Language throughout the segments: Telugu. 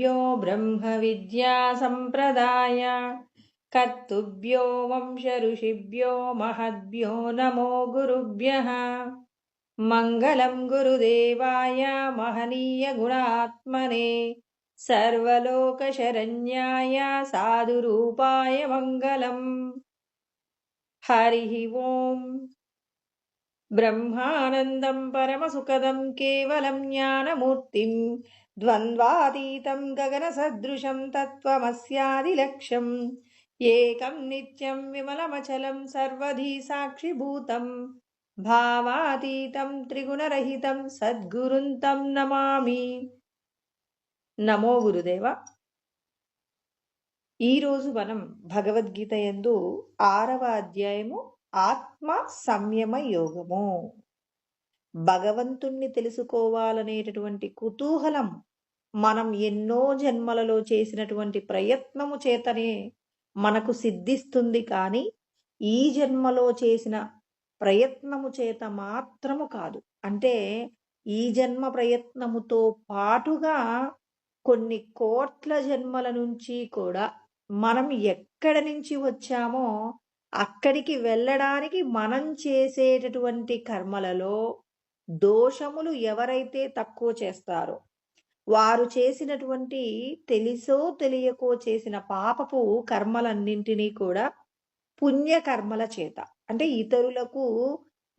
ऋषिभ्यो ब्रह्मविद्यासम्प्रदाय कर्तृभ्यो वंशऋषिभ्यो महद्भ्यो नमो गुरुभ्यः। मङ्गलं गुरुदेवाय महनीयगुणात्मने सर्वलोकशरण्याय साधुरूपाय मङ्गलम्। हरिः ओम्। ब्रह्मानन्दं परमसुखदं केवलं ज्ञानमूर्तिं द्वन्द्वातीतं गगनसदृशं तत्त्वमस्यादिलक्ष्यम् एकं नित्यं विमलमचलं सर्वधी साक्षिभूतं भावातीतं त्रिगुणरहितं सद्गुरुं तं नमामि। నమో గురుదేవ. ఈరోజు మనం భగవద్గీత యందు 6వ అధ్యాయము ఆత్మ సంయమ యోగము. భగవంతుణ్ణి తెలుసుకోవాలనేటటువంటి కుతూహలం మనం ఎన్నో జన్మలలో చేసినటువంటి ప్రయత్నము చేతనే మనకు సిద్ధిస్తుంది. కానీ ఈ జన్మలో చేసిన ప్రయత్నము చేత మాత్రము కాదు. అంటే ఈ జన్మ ప్రయత్నముతో పాటుగా కొన్ని కోట్ల జన్మల నుంచి కూడా మనం ఎక్కడి నుంచి వచ్చామో అక్కడికి వెళ్ళడానికి మనం చేసేటటువంటి కర్మలలో దోషములు ఎవరైతే తక్కువ చేస్తారో, వారు చేసినటువంటి తెలిసో తెలియకో చేసిన పాపపు కర్మలన్నింటినీ కూడా పుణ్యకర్మల చేత, అంటే ఇతరులకు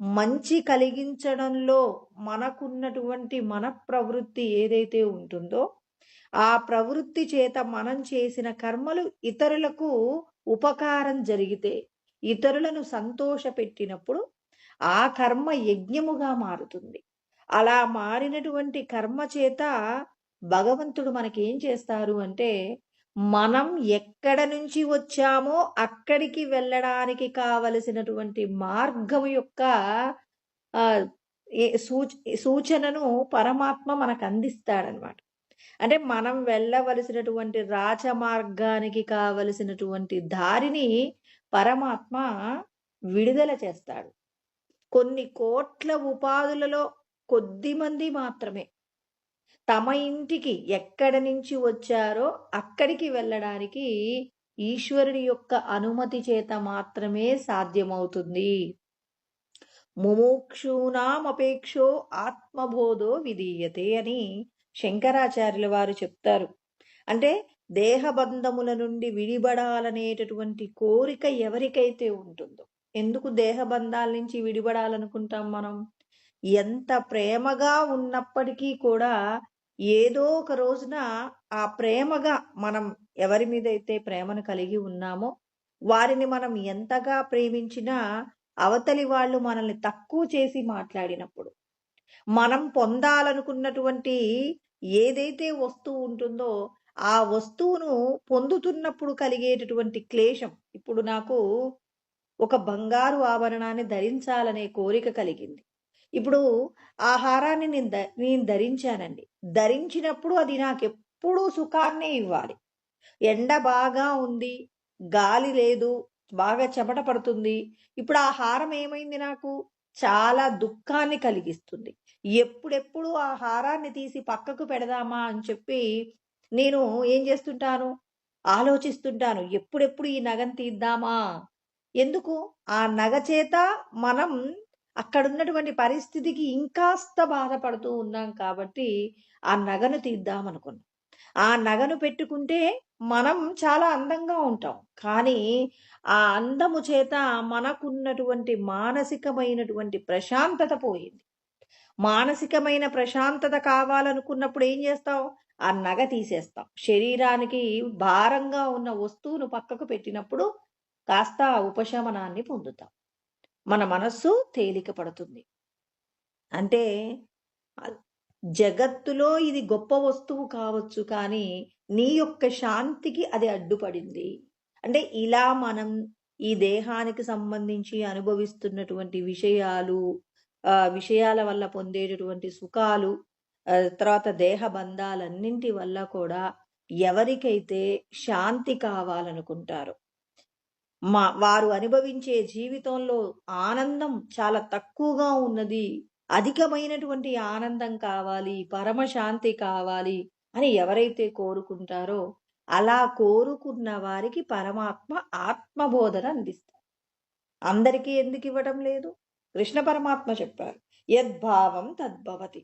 మంచి కలిగించడంలో మనకున్నటువంటి మన ప్రవృత్తి ఏదైతే ఉంటుందో ఆ ప్రవృత్తి చేత మనం చేసిన కర్మలు ఇతరులకు ఉపకారం జరిగితే, ఇతరులను సంతోషపెట్టినప్పుడు ఆ కర్మ యజ్ఞముగా మారుతుంది. అలా మారినటువంటి కర్మ చేత భగవంతుడు మనకేం చేస్తారు అంటే, మనం ఎక్కడ నుంచి వచ్చామో అక్కడికి వెళ్ళడానికి కావలసినటువంటి మార్గం యొక్క సూచనను పరమాత్మ మనకు అందిస్తాడనమాట. అంటే మనం వెళ్ళవలసినటువంటి రాజమార్గానికి కావలసినటువంటి దారిని పరమాత్మ విడుదల చేస్తాడు. కొన్ని కోట్ల ఉపాధులలో కొద్ది మంది మాత్రమే తమ ఇంటికి ఎక్కడి నుంచి వచ్చారో అక్కడికి వెళ్ళడానికి ఈశ్వరుని యొక్క అనుమతి చేత మాత్రమే సాధ్యమవుతుంది. ముముక్షూనామపేక్షో ఆత్మబోధో విధీయతే అని శంకరాచార్యుల వారు చెప్తారు. అంటే దేహబంధముల నుండి విడిపడాలనేటటువంటి కోరిక ఎవరికైతే ఉంటుందో, ఎందుకు దేహబంధాల నుంచి విడిపడాలనుకుంటాం మనం? ఎంత ప్రేమగా ఉన్నప్పటికీ కూడా ఏదో ఒక రోజున ఆ ప్రేమగా మనం ఎవరి మీద అయితే ప్రేమను కలిగి ఉన్నామో వారిని మనం ఎంతగా ప్రేమించినా అవతలి వాళ్ళు మనల్ని తక్కువ చేసి మాట్లాడినప్పుడు, మనం పొందాలనుకున్నటువంటి ఏదైతే వస్తువు ఉంటుందో ఆ వస్తువును పొందుతున్నప్పుడు కలిగేటటువంటి క్లేశం. ఇప్పుడు నాకు ఒక బంగారు ఆభరణాన్ని ధరించాలనే కోరిక కలిగింది. ఇప్పుడు ఆ హారాన్ని నేను ధరించానండి. ధరించినప్పుడు అది నాకు ఎప్పుడూ సుఖాన్నే ఇవ్వాలి. ఎండ బాగా ఉంది, గాలి లేదు, బాగా చెమట పడుతుంది. ఇప్పుడు ఆ హారం ఏమైంది? నాకు చాలా దుఃఖాన్ని కలిగిస్తుంది. ఎప్పుడెప్పుడు ఆ హారాన్ని తీసి పక్కకు పెడదామా అని చెప్పి నేను ఏం చేస్తుంటాను, ఆలోచిస్తుంటాను. ఎప్పుడెప్పుడు ఈ నగను తీద్దామా? ఎందుకు? ఆ నగ చేత మనం అక్కడున్నటువంటి పరిస్థితికి ఇంకాస్త బాధపడుతూ ఉన్నాం కాబట్టి ఆ నగను తీద్దామనుకున్నాం. ఆ నగను పెట్టుకుంటే మనం చాలా అందంగా ఉంటాం. కానీ ఆ అందము చేత మనకున్నటువంటి మానసికమైనటువంటి ప్రశాంతత పోయింది. మానసికమైన ప్రశాంతత కావాలనుకున్నప్పుడు ఏం చేస్తాం? ఆ నగ తీసేస్తాం. శరీరానికి భారంగా ఉన్న వస్తువును పక్కకు పెట్టినప్పుడు కాస్త ఉపశమనాన్ని పొందుతాం. మన మనస్సు తేలిక పడుతుంది. అంటే జగత్తులో ఇది గొప్ప వస్తువు కావచ్చు, కానీ నీ యొక్క శాంతికి అది అడ్డుపడింది. అంటే ఇలా మనం ఈ దేహానికి సంబంధించి అనుభవిస్తున్నటువంటి విషయాల వల్ల పొందేటటువంటి సుఖాలు, తర్వాత దేహ బంధాలన్నింటి వల్ల కూడా ఎవరికైతే శాంతి కావాలనుకుంటారో, వారు అనుభవించే జీవితంలో ఆనందం చాలా తక్కువగా ఉన్నది, అధికమైనటువంటి ఆనందం కావాలి, పరమశాంతి కావాలి అని ఎవరైతే కోరుకుంటారో అలా కోరుకున్న వారికి పరమాత్మ ఆత్మబోధన అందిస్తారు. అందరికీ ఎందుకు ఇవ్వడం లేదు? కృష్ణ పరమాత్మ చెప్పారు, యద్భావం తద్భవతి.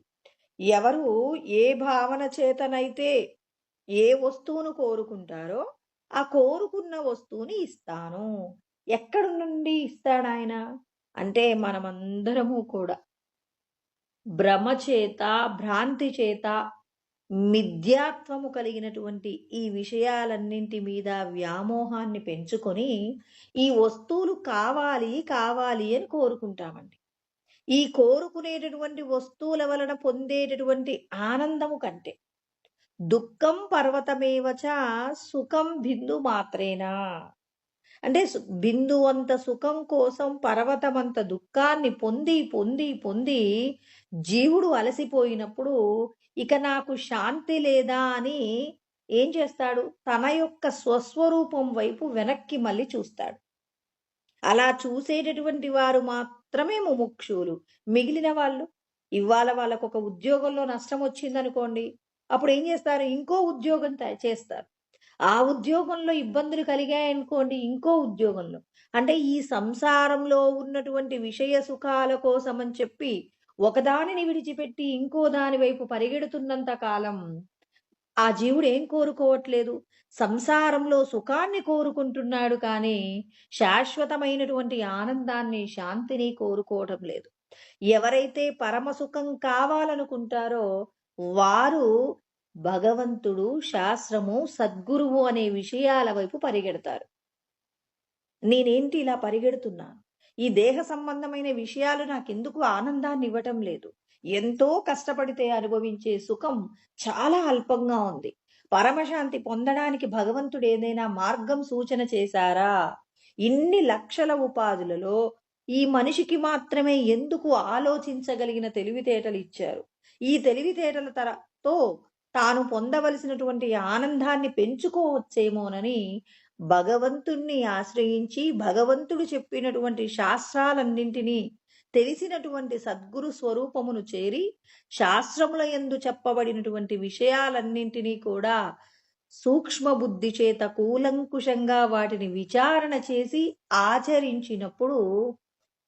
ఎవరు ఏ భావన చేతనైతే ఏ వస్తువును కోరుకుంటారో ఆ కోరుకున్న వస్తువుని ఇస్తాను. ఎక్కడి నుండి ఇస్తాడాయన అంటే మనమందరము కూడా భ్రమ చేత, భ్రాంతి చేత, మిథ్యాత్వము కలిగినటువంటి ఈ విషయాలన్నింటి మీద వ్యామోహాన్ని పెంచుకొని ఈ వస్తువులు కావాలి కావాలి అని కోరుకుంటామండి. ఈ కోరుకునేటటువంటి వస్తువుల వలన పొందేటటువంటి ఆనందము కంటే దుఃఖం పర్వతమేవచ సుఖం బిందు మాత్రేనా. అంటే బిందువంత సుఖం కోసం పర్వతమంత దుఃఖాన్ని పొంది పొంది పొంది జీవుడు అలసిపోయినప్పుడు ఇక నాకు శాంతి లేదా అని ఏం చేస్తాడు? తన యొక్క స్వస్వరూపం వైపు వెనక్కి మళ్ళీ చూస్తాడు. అలా చూసేటటువంటి వారు మాత్రమే ముముక్షువులు. మిగిలిన వాళ్ళు ఇవాళ వాళ్ళకొక ఉద్యోగంలో నష్టం వచ్చిందనుకోండి, అప్పుడు ఏం చేస్తారు? ఇంకో ఉద్యోగం చేస్తారు. ఆ ఉద్యోగంలో ఇబ్బందులు కలిగాయనుకోండి, ఇంకో ఉద్యోగంలో. అంటే ఈ సంసారంలో ఉన్నటువంటి విషయ సుఖాల కోసం అని చెప్పి ఒకదానిని విడిచిపెట్టి ఇంకో దాని వైపు పరిగెడుతున్నంత కాలం ఆ జీవుడు ఏం కోరుకోవట్లేదు? సంసారంలో సుఖాన్ని కోరుకుంటున్నాడు కానీ శాశ్వతమైనటువంటి ఆనందాన్ని, శాంతిని కోరుకోవటం లేదు. ఎవరైతే పరమ సుఖం కావాలనుకుంటారో వారు భగవంతుడు, శాస్త్రము, సద్గురువు అనే విషయాల వైపు పరిగెడతారు. నేనేంటి ఇలా పరిగెడుతున్నాను? ఈ దేహ సంబంధమైన విషయాలు నాకెందుకు ఆనందాన్ని ఇవ్వటం లేదు? ఎంతో కష్టపడితే అనుభవించే సుఖం చాలా అల్పంగా ఉంది. పరమశాంతి పొందడానికి భగవంతుడు ఏదైనా మార్గం సూచన చేశారా? ఇన్ని లక్షల ఉపాధులలో ఈ మనిషికి మాత్రమే ఎందుకు ఆలోచించగలిగిన తెలివితేటలు ఇచ్చారు? ఈ తెలివితేటల తో తాను పొందవలసినటువంటి ఆనందాన్ని పెంచుకోవచ్చేమోనని భగవంతుణ్ణి ఆశ్రయించి భగవంతుడు చెప్పినటువంటి శాస్త్రాలన్నింటినీ తెలిసినటువంటి సద్గురు స్వరూపమును చేరి శాస్త్రముల యందు చెప్పబడినటువంటి విషయాలన్నింటినీ కూడా సూక్ష్మ బుద్ధి చేత కూలంకుషంగా వాటిని విచారణ చేసి ఆచరించినప్పుడు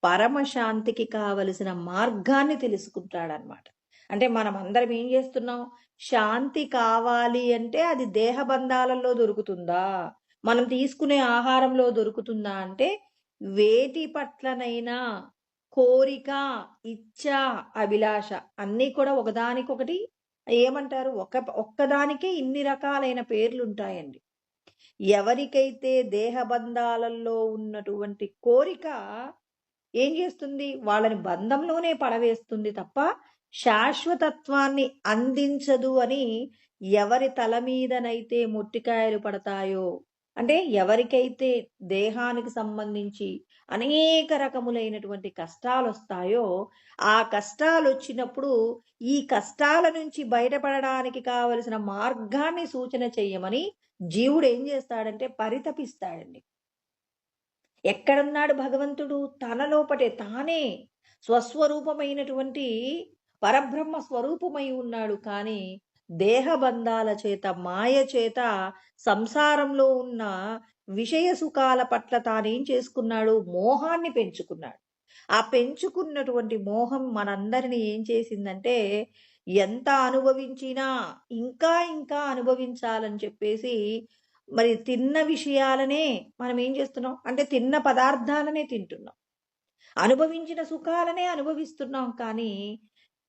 పరమశాంతికి కావలసిన మార్గాన్ని తెలుసుకుంటాడనమాట. అంటే మనం అందరం ఏం చేస్తున్నాం? శాంతి కావాలి అంటే అది దేహ బంధాలలో దొరుకుతుందా? మనం తీసుకునే ఆహారంలో దొరుకుతుందా అంటే వేటి పట్లనైనా కోరిక, ఇచ్చ, అభిలాష అన్నీ కూడా ఒకదానికొకటి ఏమంటారు? ఒక్కదానికే ఇన్ని రకాలైన పేర్లుంటాయండి. ఎవరికైతే దేహ బంధాలలో ఉన్నటువంటి కోరిక ఏం చేస్తుంది? వాళ్ళని బంధంలోనే పడవేస్తుంది తప్ప శాశ్వతత్వాన్ని అందించదు అని ఎవరి తల మీదనైతే మొట్టికాయలు పడతాయో, అంటే ఎవరికైతే దేహానికి సంబంధించి అనేక రకములైనటువంటి కష్టాలొస్తాయో, ఆ కష్టాలొచ్చినప్పుడు ఈ కష్టాల నుంచి బయటపడడానికి కావలసిన మార్గాన్ని సూచన చెయ్యమని జీవుడు ఏం చేస్తాడంటే పరితపిస్తాడండి. ఎక్కడున్నాడు భగవంతుడు? తన లోపటే తానే స్వస్వరూపమైనటువంటి పరబ్రహ్మ స్వరూపమై ఉన్నాడు. కానీ దేహబంధాల చేత, మాయ చేత సంసారంలో ఉన్న విషయ సుఖాల పట్ల తానేం చేసుకున్నాడు? మోహాన్ని పెంచుకున్నాడు. ఆ పెంచుకున్నటువంటి మోహం మనందరిని ఏం చేసిందంటే ఎంత అనుభవించినా ఇంకా ఇంకా అనుభవించాలని చెప్పేసి మరి తిన్న విషయాలనే మనం ఏం చేస్తున్నాం అంటే తిన్న పదార్థాలనే తింటున్నాం, అనుభవించిన సుఖాలనే అనుభవిస్తున్నాం. కానీ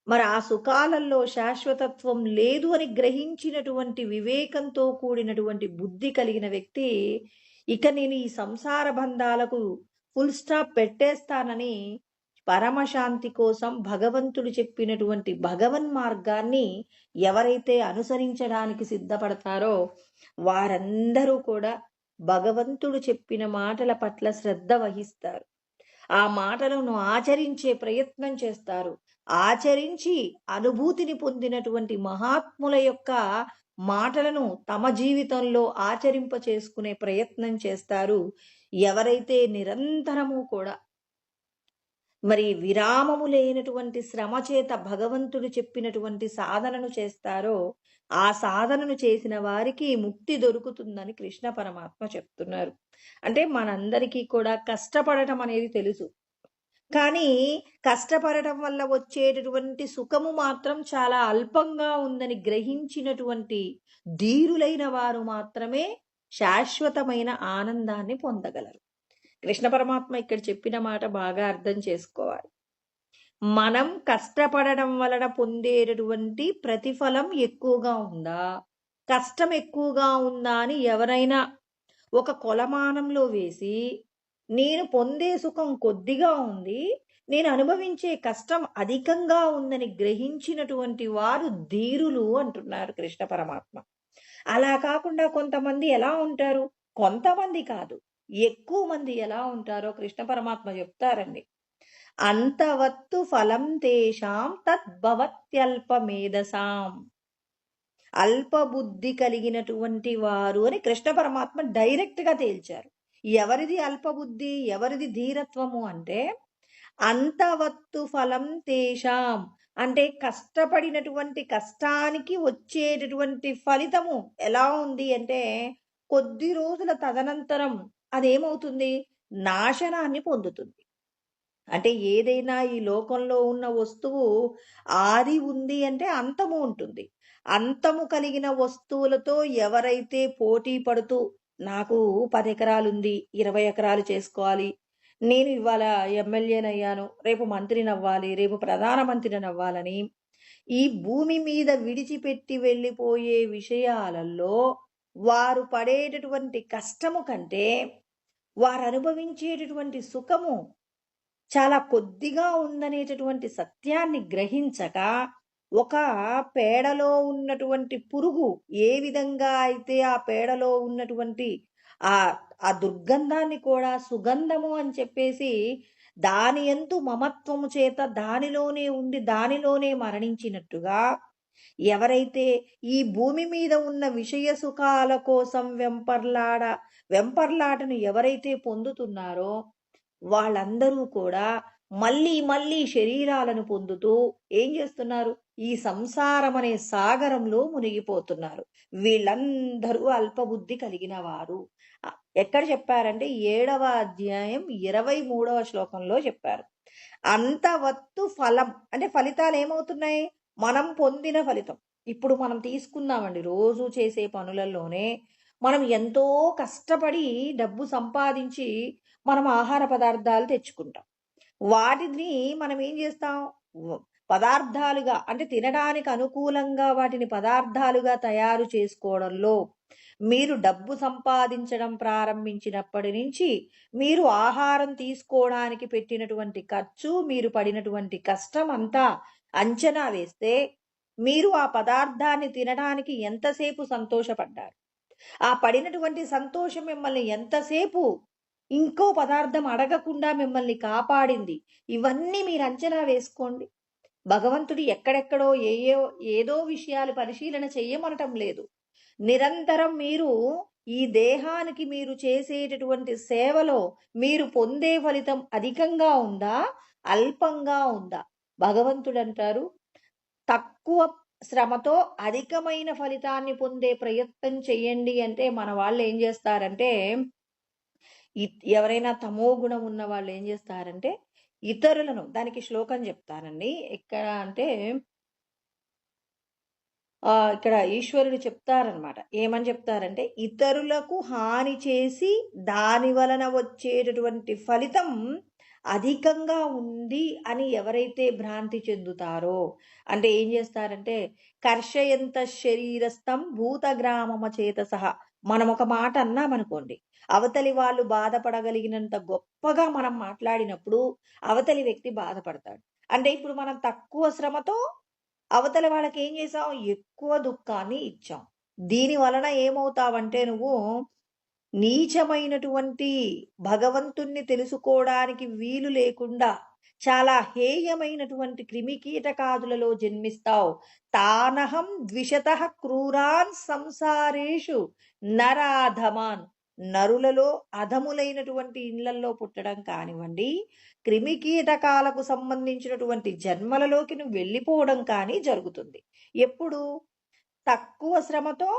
మరి ఆ సుఖాలలో శాశ్వతత్వం లేదు అని గ్రహించినటువంటి వివేకంతో కూడినటువంటి బుద్ధి కలిగిన వ్యక్తి ఇక నేను ఈ సంసార బంధాలకు ఫుల్ స్టాప్ పెట్టేస్తానని పరమశాంతి కోసం భగవంతుడు చెప్పినటువంటి భగవన్ మార్గాన్ని ఎవరైతే అనుసరించడానికి సిద్ధపడతారో వారందరూ కూడా భగవంతుడు చెప్పిన మాటల పట్ల శ్రద్ధ వహిస్తారు. ఆ మాటలను ఆచరించే ప్రయత్నం చేస్తారు. ఆచరించి అనుభూతిని పొందినటువంటి మహాత్ముల యొక్క మాటలను తమ జీవితంలో ఆచరింప చేసుకునే ప్రయత్నం చేస్తారు. ఎవరైతే నిరంతరము కూడా మరి విరామము లేనటువంటి శ్రమ చేత భగవంతుడు చెప్పినటువంటి సాధనను చేస్తారో ఆ సాధనను చేసిన వారికి ముక్తి దొరుకుతుందని కృష్ణ పరమాత్మ చెప్తున్నారు. అంటే మనందరికీ కూడా కష్టపడటం అనేది తెలుసు. కానీ కష్టపడటం వల్ల వచ్చేటటువంటి సుఖము మాత్రం చాలా అల్పంగా ఉందని గ్రహించినటువంటి ధీరులైన వారు మాత్రమే శాశ్వతమైన ఆనందాన్ని పొందగలరు. కృష్ణ పరమాత్మ ఇక్కడ చెప్పిన మాట బాగా అర్థం చేసుకోవాలి. మనం కష్టపడడం వలన పొందేటటువంటి ప్రతిఫలం ఎక్కువగా ఉందా? కష్టం ఎక్కువగా ఉందా అని ఎవరైనా ఒక కొలమానంలో వేసి, నేను పొందే సుఖం కొద్దిగా ఉంది, నేను అనుభవించే కష్టం అధికంగా ఉందని గ్రహించినటువంటి వారు ధీరులు అంటున్నారు కృష్ణ పరమాత్మ. అలా కాకుండా కొంతమంది ఎలా ఉంటారు? కొంతమంది కాదు, ఎక్కువ మంది ఎలా ఉంటారో కృష్ణ పరమాత్మ చెప్తారండి. అంతవత్తు ఫలం తేషాం తద్భవత్యల్ప మేధసాం. అల్పబుద్ధి కలిగినటువంటి వారు అని కృష్ణ పరమాత్మ డైరెక్ట్ గా తేల్చారు. ఎవరిది అల్పబుద్ధి, ఎవరిది ధీరత్వము అంటే అంతవత్తు ఫలం తేషాం, అంటే కష్టపడినటువంటి కష్టానికి వచ్చేటటువంటి ఫలితము ఎలా ఉంది అంటే కొద్ది రోజుల తదనంతరం అదేమవుతుంది? నాశనాన్ని పొందుతుంది. అంటే ఏదైనా ఈ లోకంలో ఉన్న వస్తువు ఆది ఉంది అంటే అంతము ఉంటుంది. అంతము కలిగిన వస్తువులతో ఎవరైతే పోటీ పడుతూ నాకు 10 ఎకరాలుంది, 20 ఎకరాలు చేసుకోవాలి, నేను ఇవాళ ఎమ్మెల్యేనయ్యాను, రేపు మంత్రినవ్వాలి, రేపు ప్రధానమంత్రినవ్వాలని ఈ భూమి మీద విడిచిపెట్టి వెళ్ళిపోయే విషయాలలో వారు పడేటటువంటి కష్టము కంటే వారు అనుభవించేటటువంటి సుఖము చాలా కొద్దిగా ఉందనేటటువంటి సత్యాన్ని గ్రహించక, ఒక పేడలో ఉన్నటువంటి పురుగు ఏ విధంగా అయితే ఆ పేడలో ఉన్నటువంటి ఆ ఆ దుర్గంధాన్ని కూడా సుగంధము అని చెప్పేసి దాని యందు మమత్వము చేత దానిలోనే ఉండి దానిలోనే మరణించినట్టుగా, ఎవరైతే ఈ భూమి మీద ఉన్న విషయ సుఖాల కోసం వెంపర్లాటను ఎవరైతే పొందుతున్నారో వాళ్ళందరూ కూడా మళ్ళీ మళ్ళీ శరీరాలను పొందుతూ ఏం చేస్తున్నారు? ఈ సంసారం అనే సాగరంలో మునిగిపోతున్నారు. వీళ్ళందరూ అల్పబుద్ధి కలిగిన వారు. ఎక్కడ చెప్పారంటే 7వ అధ్యాయం 23వ శ్లోకంలో చెప్పారు. అంతవత్తు ఫలం అంటే ఫలితాలు ఏమవుతున్నాయి? మనం పొందిన ఫలితం. ఇప్పుడు మనం తీసుకుందామండి, రోజు చేసే పనులలోనే మనం ఎంతో కష్టపడి డబ్బు సంపాదించి మనం ఆహార పదార్థాలు తెచ్చుకుంటాం. వాటిని మనం ఏం చేస్తాం? పదార్థాలుగా అంటే తినడానికి అనుకూలంగా వాటిని పదార్థాలుగా తయారు చేసుకోవడంలో మీరు డబ్బు సంపాదించడం ప్రారంభించినప్పటి నుంచి మీరు ఆహారం తీసుకోవడానికి పెట్టినటువంటి ఖర్చు, మీరు పడినటువంటి కష్టం అంతా అంచనా వేస్తే మీరు ఆ పదార్థాన్ని తినడానికి ఎంతసేపు సంతోషపడ్డారు? ఆ పడినటువంటి సంతోషం మిమ్మల్ని ఎంతసేపు ఇంకో పదార్థం అడగకుండా మిమ్మల్ని కాపాడింది? ఇవన్నీ మీరు అంచనా వేసుకోండి. భగవంతుడు ఎక్కడెక్కడో ఏదో విషయాలు పరిశీలన చెయ్యమనటం లేదు. నిరంతరం మీరు ఈ దేహానికి మీరు చేసేటటువంటి సేవలో మీరు పొందే ఫలితం అధికంగా ఉందా, అల్పంగా ఉందా? భగవంతుడు అంటారు, తక్కువ శ్రమతో అధికమైన ఫలితాన్ని పొందే ప్రయత్నం చెయ్యండి అంటే మన వాళ్ళు ఏం చేస్తారంటే, ఎవరైనా తమో గుణం ఉన్న వాళ్ళు ఏం చేస్తారంటే ఇతరులను, దానికి శ్లోకం చెప్తానండి ఎక్కడ అంటే ఇక్కడ ఈశ్వరుడు చెప్తారనమాట. ఏమని చెప్తారంటే, ఇతరులకు హాని చేసి దాని వలన వచ్చేటటువంటి ఫలితం అధికంగా ఉంది అని ఎవరైతే భ్రాంతి చెందుతారో, అంటే ఏం చేస్తారంటే కర్షయంత శరీరస్థం భూతగ్రామమ చేతసః. మనం ఒక మాట అన్నామనుకోండి, అవతలి వాళ్ళు బాధపడగలిగినంత గొప్పగా మనం మాట్లాడినప్పుడు అవతలి వ్యక్తి బాధపడతాడు. అంటే ఇప్పుడు మనం తక్కువ శ్రమతో అవతల వాళ్ళకి ఏం చేసాం? ఎక్కువ దుఃఖాన్ని ఇచ్చాం. దీని వలన ఏమవుతావంటే నువ్వు నీచమైనటువంటి భగవంతుణ్ణి తెలుసుకోవడానికి వీలు లేకుండా చాలా హేయమైనటువంటి క్రిమికీటకాదులలో జన్మిస్తావు. తానహం ద్విషతః క్రూరాన్ సంసారేషు నరాధమాన్. నరులలో అధములైనటువంటి ఇళ్లల్లో పుట్టడం కానివ్వండి, క్రిమికీటకాలకు సంబంధించినటువంటి జన్మలలోకి నువ్వు వెళ్ళిపోవడం కానీ జరుగుతుంది. ఎప్పుడు? తక్కువ శ్రమతో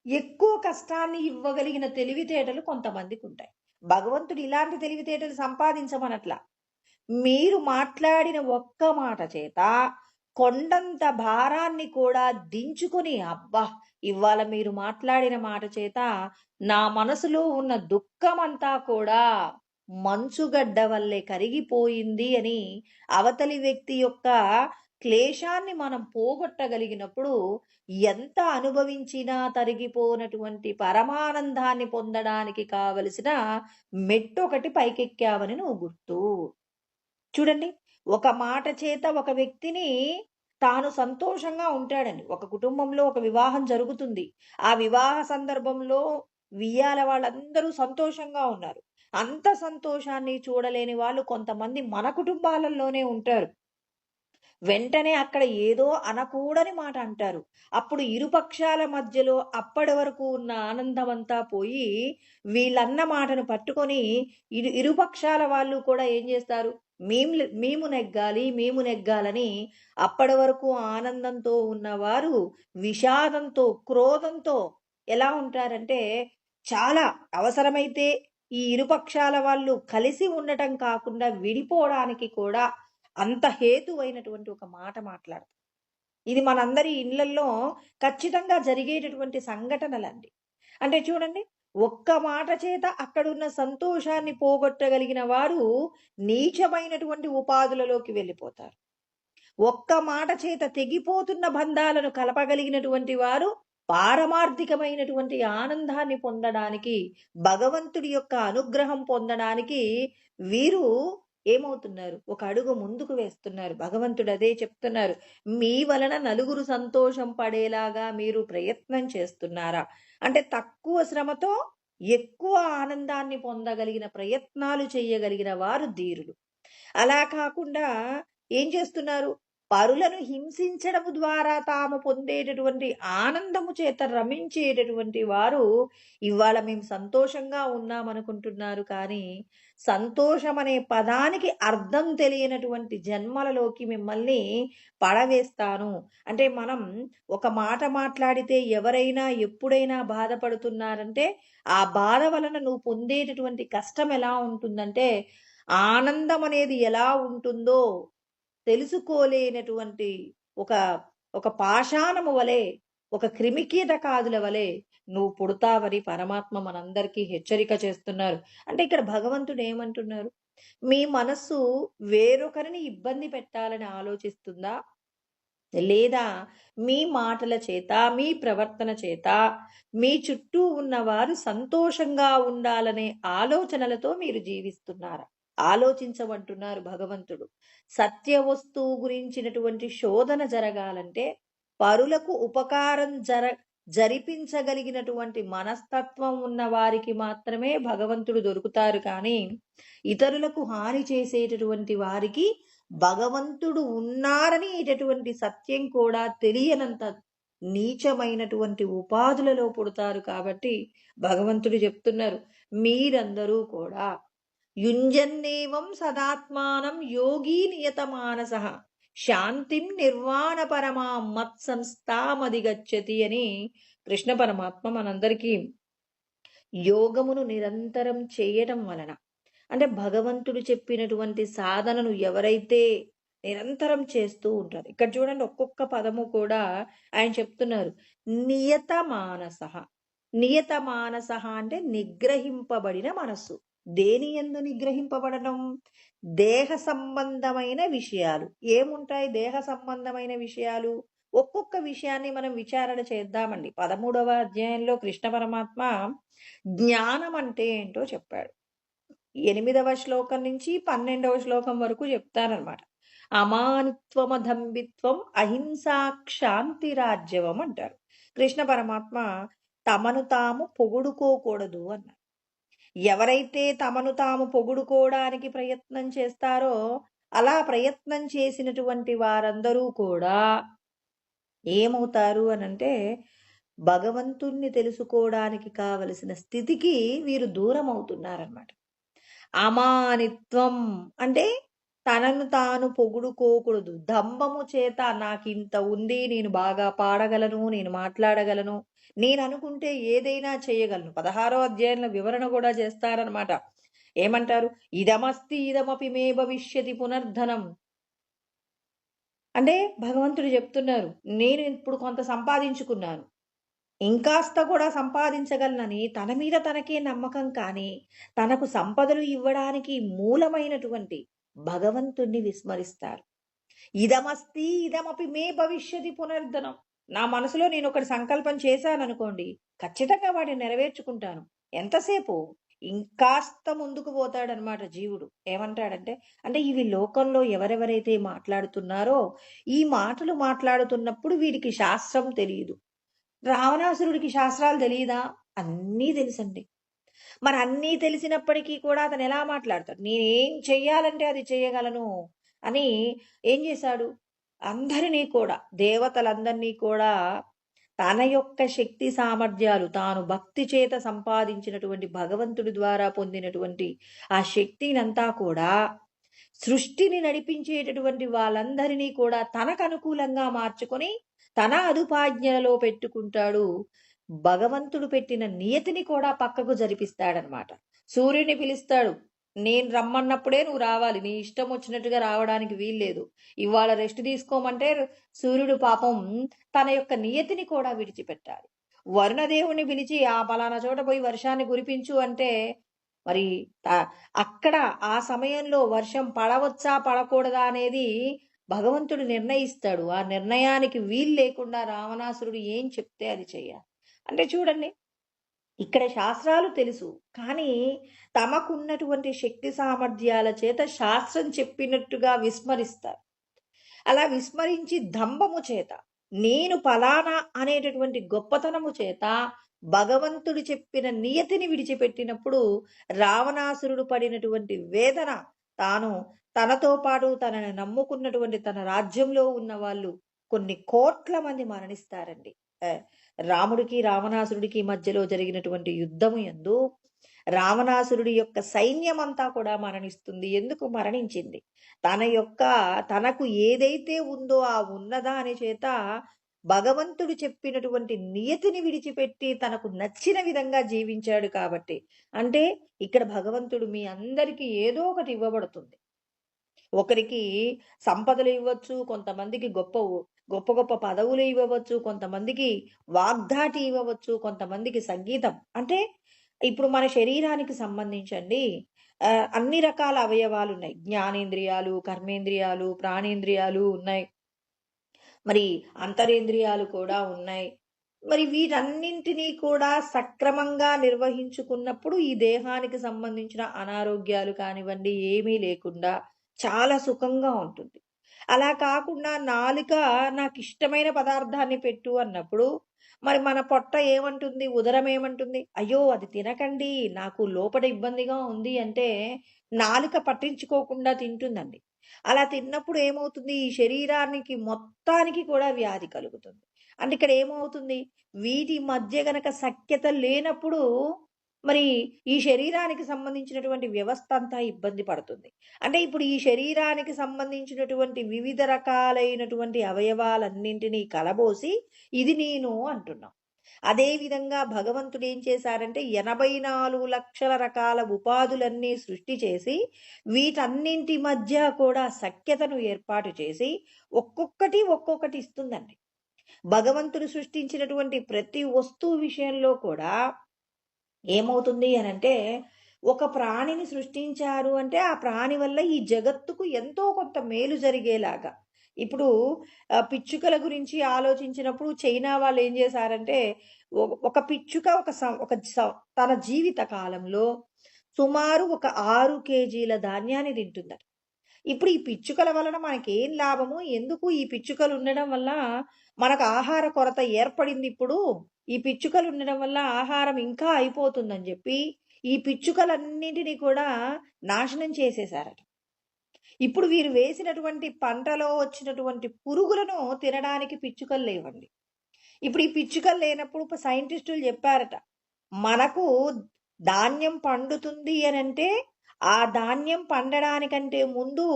ఎక్కువ కష్టాన్ని ఇవ్వగలిగిన తెలివితేటలు కొంతమందికి ఉంటాయి. భగవంతుడు ఇలాంటి తెలివితేటలు సంపాదించమనట్లా. మీరు మాట్లాడిన ఒక్క మాట చేత కొండంత భారాన్ని కూడా దించుకొని, అబ్బా! ఇవాళ మీరు మాట్లాడిన మాట చేత నా మనసులో ఉన్న దుఃఖమంతా కూడా మంచుగడ్డ వల్లే కరిగిపోయింది అని అవతలి వ్యక్తి యొక్క క్లేశాన్ని మనం పోగొట్టగలిగినప్పుడు ఎంత అనుభవించినా తరిగిపోనటువంటి పరమానందాన్ని పొందడానికి కావలసిన మెట్టొకటి పైకెక్కావని నువ్వు గుర్తు. చూడండి, ఒక మాట చేత ఒక వ్యక్తిని తాను సంతోషంగా ఉంటాడండి. ఒక కుటుంబంలో ఒక వివాహం జరుగుతుంది. ఆ వివాహ సందర్భంలో వియ్యాల వాళ్ళందరూ సంతోషంగా ఉన్నారు. అంత సంతోషాన్ని చూడలేని వాళ్ళు కొంతమంది మన కుటుంబాలలోనే ఉంటారు. వెంటనే అక్కడ ఏదో అనకూడని మాట అంటారు. అప్పుడు ఇరుపక్షాల మధ్యలో అప్పటి వరకు ఉన్న ఆనందమంతా పోయి వీళ్ళన్న మాటను పట్టుకొని ఇరుపక్షాల వాళ్ళు కూడా ఏం చేస్తారు, మేము నెగ్గాలి, మేము నెగ్గాలని అప్పటి వరకు ఆనందంతో ఉన్నవారు విషాదంతో, క్రోధంతో ఎలా ఉంటారంటే, చాలా అవసరమైతే ఈ ఇరుపక్షాల వాళ్ళు కలిసి ఉండటం కాకుండా విడిపోవడానికి కూడా అంత హేతువైనటువంటి ఒక మాట మాట్లాడతారు. ఇది మనందరి ఇళ్లల్లో ఖచ్చితంగా జరిగేటటువంటి సంఘటనలండి. అంటే చూడండి, ఒక్క మాట చేత అక్కడున్న సంతోషాన్ని పోగొట్టగలిగిన వారు నీచమైనటువంటి ఉపాధులలోకి వెళ్ళిపోతారు. ఒక్క మాట చేత తెగిపోతున్న బంధాలను కలపగలిగినటువంటి వారు పారమార్థికమైనటువంటి ఆనందాన్ని పొందడానికి, భగవంతుడి యొక్క అనుగ్రహం పొందడానికి వీరు ఏమవుతున్నారు, ఒక అడుగు ముందుకు వేస్తున్నారు. భగవంతుడు అదే చెప్తున్నారు, మీ వలన నలుగురు సంతోషం పడేలాగా మీరు ప్రయత్నం చేస్తున్నారా అంటే తక్కువ శ్రమతో ఎక్కువ ఆనందాన్ని పొందగలిగిన ప్రయత్నాలు చేయగలిగిన వారు ధీరులు. అలా కాకుండా ఏం చేస్తున్నారు, పరులను హింసించడం ద్వారా తాము పొందేటటువంటి ఆనందము చేత రమించేటటువంటి వారు ఇవాళ మేము సంతోషంగా ఉన్నామనుకుంటున్నారు. కానీ సంతోషం అనే పదానికి అర్థం తెలియనటువంటి జన్మలలోకి మిమ్మల్ని పడవేస్తాను. అంటే మనం ఒక మాట మాట్లాడితే ఎవరైనా ఎప్పుడైనా బాధపడుతున్నారంటే ఆ బాధ వలన నువ్వు పొందేటటువంటి కష్టం ఎలా ఉంటుందంటే, ఆనందం అనేది ఎలా ఉంటుందో తెలుసుకోలేనటువంటి ఒక ఒక పాషాణము వలె, ఒక క్రిమికీటకాదుల వలె నువ్వు పుడతావని పరమాత్మ మనందరికీ హెచ్చరిక చేస్తున్నారు. అంటే ఇక్కడ భగవంతుడు ఏమంటున్నారు, మీ మనస్సు వేరొకరిని ఇబ్బంది పెట్టాలని ఆలోచిస్తుందా, లేదా మీ మాటల చేత, మీ ప్రవర్తన చేత మీ చుట్టూ ఉన్నవారు సంతోషంగా ఉండాలనే ఆలోచనలతో మీరు జీవిస్తున్నారా? ఆలోచించమంటున్నారు భగవంతుడు. సత్య వస్తువు గురించినటువంటి శోధన జరగాలంటే పరులకు ఉపకారం జరిపించగలిగినటువంటి మనస్తత్వం ఉన్న వారికి మాత్రమే భగవంతుడు దొరుకుతారు. కానీ ఇతరులకు హాని చేసేటటువంటి వారికి భగవంతుడు ఉన్నారనేటటువంటి సత్యం కూడా తెలియనంత నీచమైనటువంటి ఉపాధులలో పుడతారు. కాబట్టి భగవంతుడు చెప్తున్నారు, మీరందరూ కూడా యుంజన్నేవం సదాత్మానం యోగీ నియతమానస శాంతిం నిర్వాణ పరమా మత్సంస్థామధిగచ్చతి అని కృష్ణ పరమాత్మ మనందరికీ యోగమును నిరంతరం చేయటం వలన, అంటే భగవంతుడు చెప్పినటువంటి సాధనను ఎవరైతే నిరంతరం చేస్తూ ఉంటారు. ఇక్కడ చూడండి, ఒక్కొక్క పదము కూడా ఆయన చెప్తున్నారు. నియత మానస. నియత మానస అంటే నిగ్రహింపబడిన మనస్సు. దేని యందు నిగ్రహింపబడడం? దేహ సంబంధమైన విషయాలు. ఏముంటాయి దేహ సంబంధమైన విషయాలు? ఒక్కొక్క విషయాన్ని మనం విచారణ చేద్దామండి. 13వ అధ్యాయంలో కృష్ణ పరమాత్మ జ్ఞానం అంటే ఏంటో చెప్పాడు. 8వ శ్లోకం నుంచి 12వ శ్లోకం వరకు చెప్తారనమాట. అమానిత్వమధంబిత్వం అహింసా క్షాంతి రాజ్యవం అంటారు. కృష్ణ పరమాత్మ తమను తాము పొగుడుకోకూడదు అన్నారు. ఎవరైతే తమను తాము పొగుడుకోవడానికి ప్రయత్నం చేస్తారో అలా ప్రయత్నం చేసినటువంటి వారందరూ కూడా ఏమవుతారు అనంటే, భగవంతుణ్ణి తెలుసుకోవడానికి కావలసిన స్థితికి వీరు దూరం అవుతున్నారన్నమాట. అమానిత్వం అంటే తనను తాను పొగుడుకోకూడదు. దంభము చేత నాకింత ఉంది, నేను బాగా పాడగలను, నేను మాట్లాడగలను, నేననుకుంటే ఏదైనా చేయగలను. 16వ అధ్యాయంలో వివరణ గూడా చేస్తారనమాట. ఏమంటారు? ఇదమస్తి ఇదమపి మే భవిష్యతి పునర్ధనం. అంటే భగవంతుడు చెప్తున్నారు. నేను ఇప్పుడు కొంత సంపాదించుకున్నాను. ఇంకాస్త కూడా సంపాదించగలనని తన మీద తనకే నమ్మకం కానీ, తనకు సంపదలు ఇవ్వడానికి మూలమైనటువంటి భగవంతుణ్ణి విస్మరిస్తారు. ఇదమస్తి ఇదమపి మే భవిష్యతి పునర్ధనం. నా మనసులో నేనొకటి సంకల్పం చేశాననుకోండి, ఖచ్చితంగా వాటిని నెరవేర్చుకుంటాను. ఎంతసేపు? ఇంకాస్త ముందుకు పోతాడనమాట జీవుడు. ఏమంటాడంటే, అంటే ఇవి లోకంలో ఎవరెవరైతే మాట్లాడుతున్నారో, ఈ మాటలు మాట్లాడుతున్నప్పుడు వీడికి శాస్త్రం తెలీదు. రావణాసురుడికి శాస్త్రాలు తెలీదా? అన్నీ తెలుసండి. మరి అన్నీ తెలిసినప్పటికీ కూడా అతను ఎలా మాట్లాడతాడు? నేనేం చెయ్యాలంటే అది చేయగలను అని ఏం చేశాడు? అందరినీ కూడా, దేవతలందరినీ కూడా తన యొక్క శక్తి సామర్థ్యాలు, తాను భక్తి చేత సంపాదించినటువంటి భగవంతుడి ద్వారా పొందినటువంటి ఆ శక్తినంతా కూడా సృష్టిని నడిపించేటటువంటి వాళ్ళందరినీ కూడా తనకు అనుకూలంగా మార్చుకొని తన అదుపాజ్ఞలలో పెట్టుకుంటాడు. భగవంతుడు పెట్టిన నియతిని కూడా పక్కకు జరిపిస్తాడనమాట. సూర్యుని పిలుస్తాడు. నేను రమ్మన్నప్పుడే నువ్వు రావాలి. నీ ఇష్టం వచ్చినట్టుగా రావడానికి వీల్లేదు. ఇవాళ రెస్ట్ తీసుకోమంటే సూర్యుడు పాపం తన యొక్క నియతిని కూడా విడిచిపెట్టాలి. వరుణదేవుని పిలిచి ఆ పలానా చోట పోయి వర్షాన్ని కురిపించు అంటే మరి అక్కడ ఆ సమయంలో వర్షం పడవచ్చా పడకూడదా అనేది భగవంతుడు నిర్ణయిస్తాడు. ఆ నిర్ణయానికి వీలు లేకుండా రావణాసురుడు ఏం చెప్తే అది చెయ్యాలి. అంటే చూడండి, ఇక్కడ శాస్త్రాలు తెలుసు. కానీ తమకున్నటువంటి శక్తి సామర్థ్యాల చేత శాస్త్రం చెప్పినట్టుగా విస్మరిస్తారు. అలా విస్మరించి దంభము చేత, నేను ఫలానా అనేటటువంటి గొప్పతనము చేత భగవంతుడు చెప్పిన నియతిని విడిచిపెట్టినప్పుడు రావణాసురుడు పడినటువంటి వేదన, తాను తనతో పాటు తనని నమ్ముకున్నటువంటి తన రాజ్యంలో ఉన్న వాళ్ళు కొన్ని కోట్ల మంది మరణిస్తారండి. రాముడికి రావణాసురుడికి మధ్యలో జరిగినటువంటి యుద్ధము యందు రావణాసురుడి యొక్క సైన్యమంతా కూడా మరణిస్తుంది. ఎందుకు మరణించింది? తనకు ఏదైతే ఉందో ఆ ఉన్నదాని చేత భగవంతుడు చెప్పినటువంటి నియతిని విడిచిపెట్టి తనకు నచ్చిన విధంగా జీవించాడు కాబట్టి. అంటే ఇక్కడ భగవంతుడు మీ అందరికీ ఏదో ఒకటి ఇవ్వబడుతుంది. ఒకరికి సంపదలు ఇవ్వచ్చు, కొంతమందికి గొప్ప గొప్ప పదవులు ఇవ్వవచ్చు, కొంతమందికి వాగ్దాటి ఇవ్వవచ్చు, కొంతమందికి సంగీతం. అంటే ఇప్పుడు మన శరీరానికి సంబంధించండి అన్ని రకాల అవయవాలు ఉన్నాయి. జ్ఞానేంద్రియాలు, కర్మేంద్రియాలు, ప్రాణేంద్రియాలు ఉన్నాయి. మరి అంతరేంద్రియాలు కూడా ఉన్నాయి. మరి వీటన్నింటినీ కూడా సక్రమంగా నిర్వహించుకున్నప్పుడు ఈ దేహానికి సంబంధించిన అనారోగ్యాలు కానివ్వండి ఏమీ లేకుండా చాలా సుఖంగా ఉంటుంది. అలా కాకుండా నాలుక నాకు ఇష్టమైన పదార్థాన్ని పెట్టు అన్నప్పుడు మరి మన పొట్ట ఏమంటుంది? ఉదరం ఏమంటుంది? అయ్యో అది తినకండి, నాకు లోపల ఇబ్బందిగా ఉంది అంటే నాలుక పట్టించుకోకుండా తింటుందండి. అలా తిన్నప్పుడు ఏమవుతుంది? ఈ శరీరానికి మొత్తానికి కూడా వ్యాధి కలుగుతుంది. అంటే ఇక్కడ ఏమవుతుంది? వీటి మధ్య గనక సఖ్యత లేనప్పుడు మరి ఈ శరీరానికి సంబంధించినటువంటి వ్యవస్థ అంతా ఇబ్బంది పడుతుంది. అంటే ఇప్పుడు ఈ శరీరానికి సంబంధించినటువంటి వివిధ రకాలైనటువంటి అవయవాలన్నింటినీ కలబోసి ఇది నేను అంటున్నాం. అదే విధంగా భగవంతుడు ఏం చేశారంటే 84 లక్షల రకాల ఉపాధులన్నీ సృష్టి చేసి వీటన్నింటి మధ్య కూడా సఖ్యతను ఏర్పాటు చేసి ఒక్కొక్కటి ఇస్తుందండి. భగవంతుడు సృష్టించినటువంటి ప్రతి వస్తువు విషయంలో కూడా ఏమవుతుంది అనంటే ఒక ప్రాణిని సృష్టించారు అంటే ఆ ప్రాణి వల్ల ఈ జగత్తుకు ఎంతో కొంత మేలు జరిగేలాగా. ఇప్పుడు పిచ్చుకల గురించి ఆలోచించినప్పుడు చైనా వాళ్ళు ఏం చేశారంటే ఒక పిచ్చుక తన జీవిత కాలంలో సుమారు ఒక 6 కేజీల ధాన్యాన్ని తింటుందట. ఇప్పుడు ఈ పిచ్చుకల వలన మనకేం లాభము? ఎందుకు ఈ పిచ్చుకలు ఉండడం వల్ల మనకు ఆహార కొరత ఏర్పడింది ఇప్పుడు. ఈ పిచ్చుకలు ఉండడం వల్ల ఆహారం ఇంకా అయిపోతుందని చెప్పి ఈ పిచ్చుకలన్నింటినీ కూడా నాశనం చేసేశారట. ఇప్పుడు వీరు వేసినటువంటి పంటలో వచ్చినటువంటి పురుగులను తినడానికి పిచ్చుకలు లేవండి. ఇప్పుడు ఈ పిచ్చుకలు లేనప్పుడు సైంటిస్టులు చెప్పారట, మనకు ధాన్యం పండుతుంది అనంటే ఆ ధాన్యం పండడానికంటే ముందు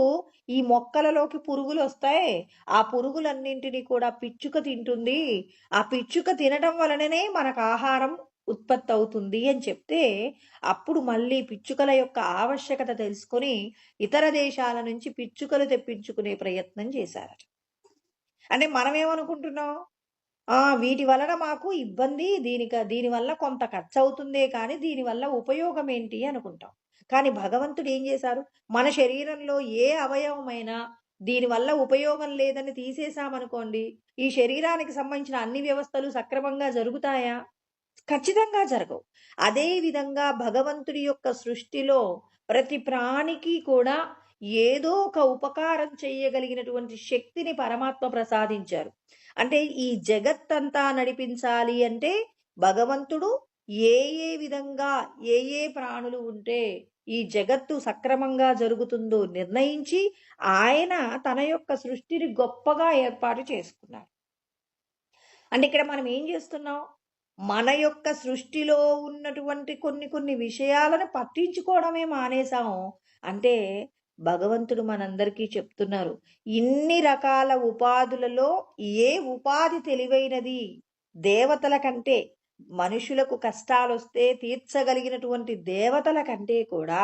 ఈ మొక్కలలోకి పురుగులొస్తాయి. ఆ పురుగులన్నింటిని కూడా పిచ్చుక తింటుంది. ఆ పిచ్చుక తినటం వలననే మనకు ఆహారం ఉత్పత్తవుతుంది అని చెప్తే, అప్పుడు మళ్ళీ పిచ్చుకల యొక్క ఆవశ్యకత తెలుసుకొని, ఇతర దేశాల నుంచి పిచ్చుకలు తెప్పించుకునే ప్రయత్నం చేశారట. అంటే మనమేమనుకుంటున్నాం? వీటి వలన మాకు ఇబ్బంది. దీనివల్ల కొంత ఖర్చవుతుందే కానీ, దీనివల్ల ఉపయోగం ఏంటి అనుకుంటాం. కానీ భగవంతుడు ఏం చేశారు? మన శరీరంలో ఏ అవయవమైనా దీనివల్ల ఉపయోగం లేదని తీసేసామనుకోండి, ఈ శరీరానికి సంబంధించిన అన్ని వ్యవస్థలు సక్రమంగా జరుగుతాయా? ఖచ్చితంగా జరగవు. అదే విధంగా భగవంతుడి యొక్క సృష్టిలో ప్రతి ప్రాణికి కూడా ఏదో ఒక ఉపకారం చేయగలిగినటువంటి శక్తిని పరమాత్మ ప్రసాదించారు. అంటే ఈ జగత్తంతా నడిపించాలి అంటే భగవంతుడు ఏ ఏ విధంగా ఏ ఏ ప్రాణులు ఉంటే ఈ జగత్తు సక్రమంగా జరుగుతుందో నిర్ణయించి ఆయన తన యొక్క సృష్టిని గొప్పగా ఏర్పాటు చేసుకున్నారు. అంటే ఇక్కడ మనం ఏం చేస్తున్నాం? మన యొక్క సృష్టిలో ఉన్నటువంటి కొన్ని కొన్ని విషయాలను పట్టించుకోవడమే మానేసాము. అంటే భగవంతుడు మనందరికీ చెప్తున్నారు. ఇన్ని రకాల ఉపాధులలో ఏ ఉపాధి తెలివైనది? దేవతల కంటే మనుషులకు కష్టాలొస్తే తీర్చగలిగినటువంటి దేవతల కంటే కూడా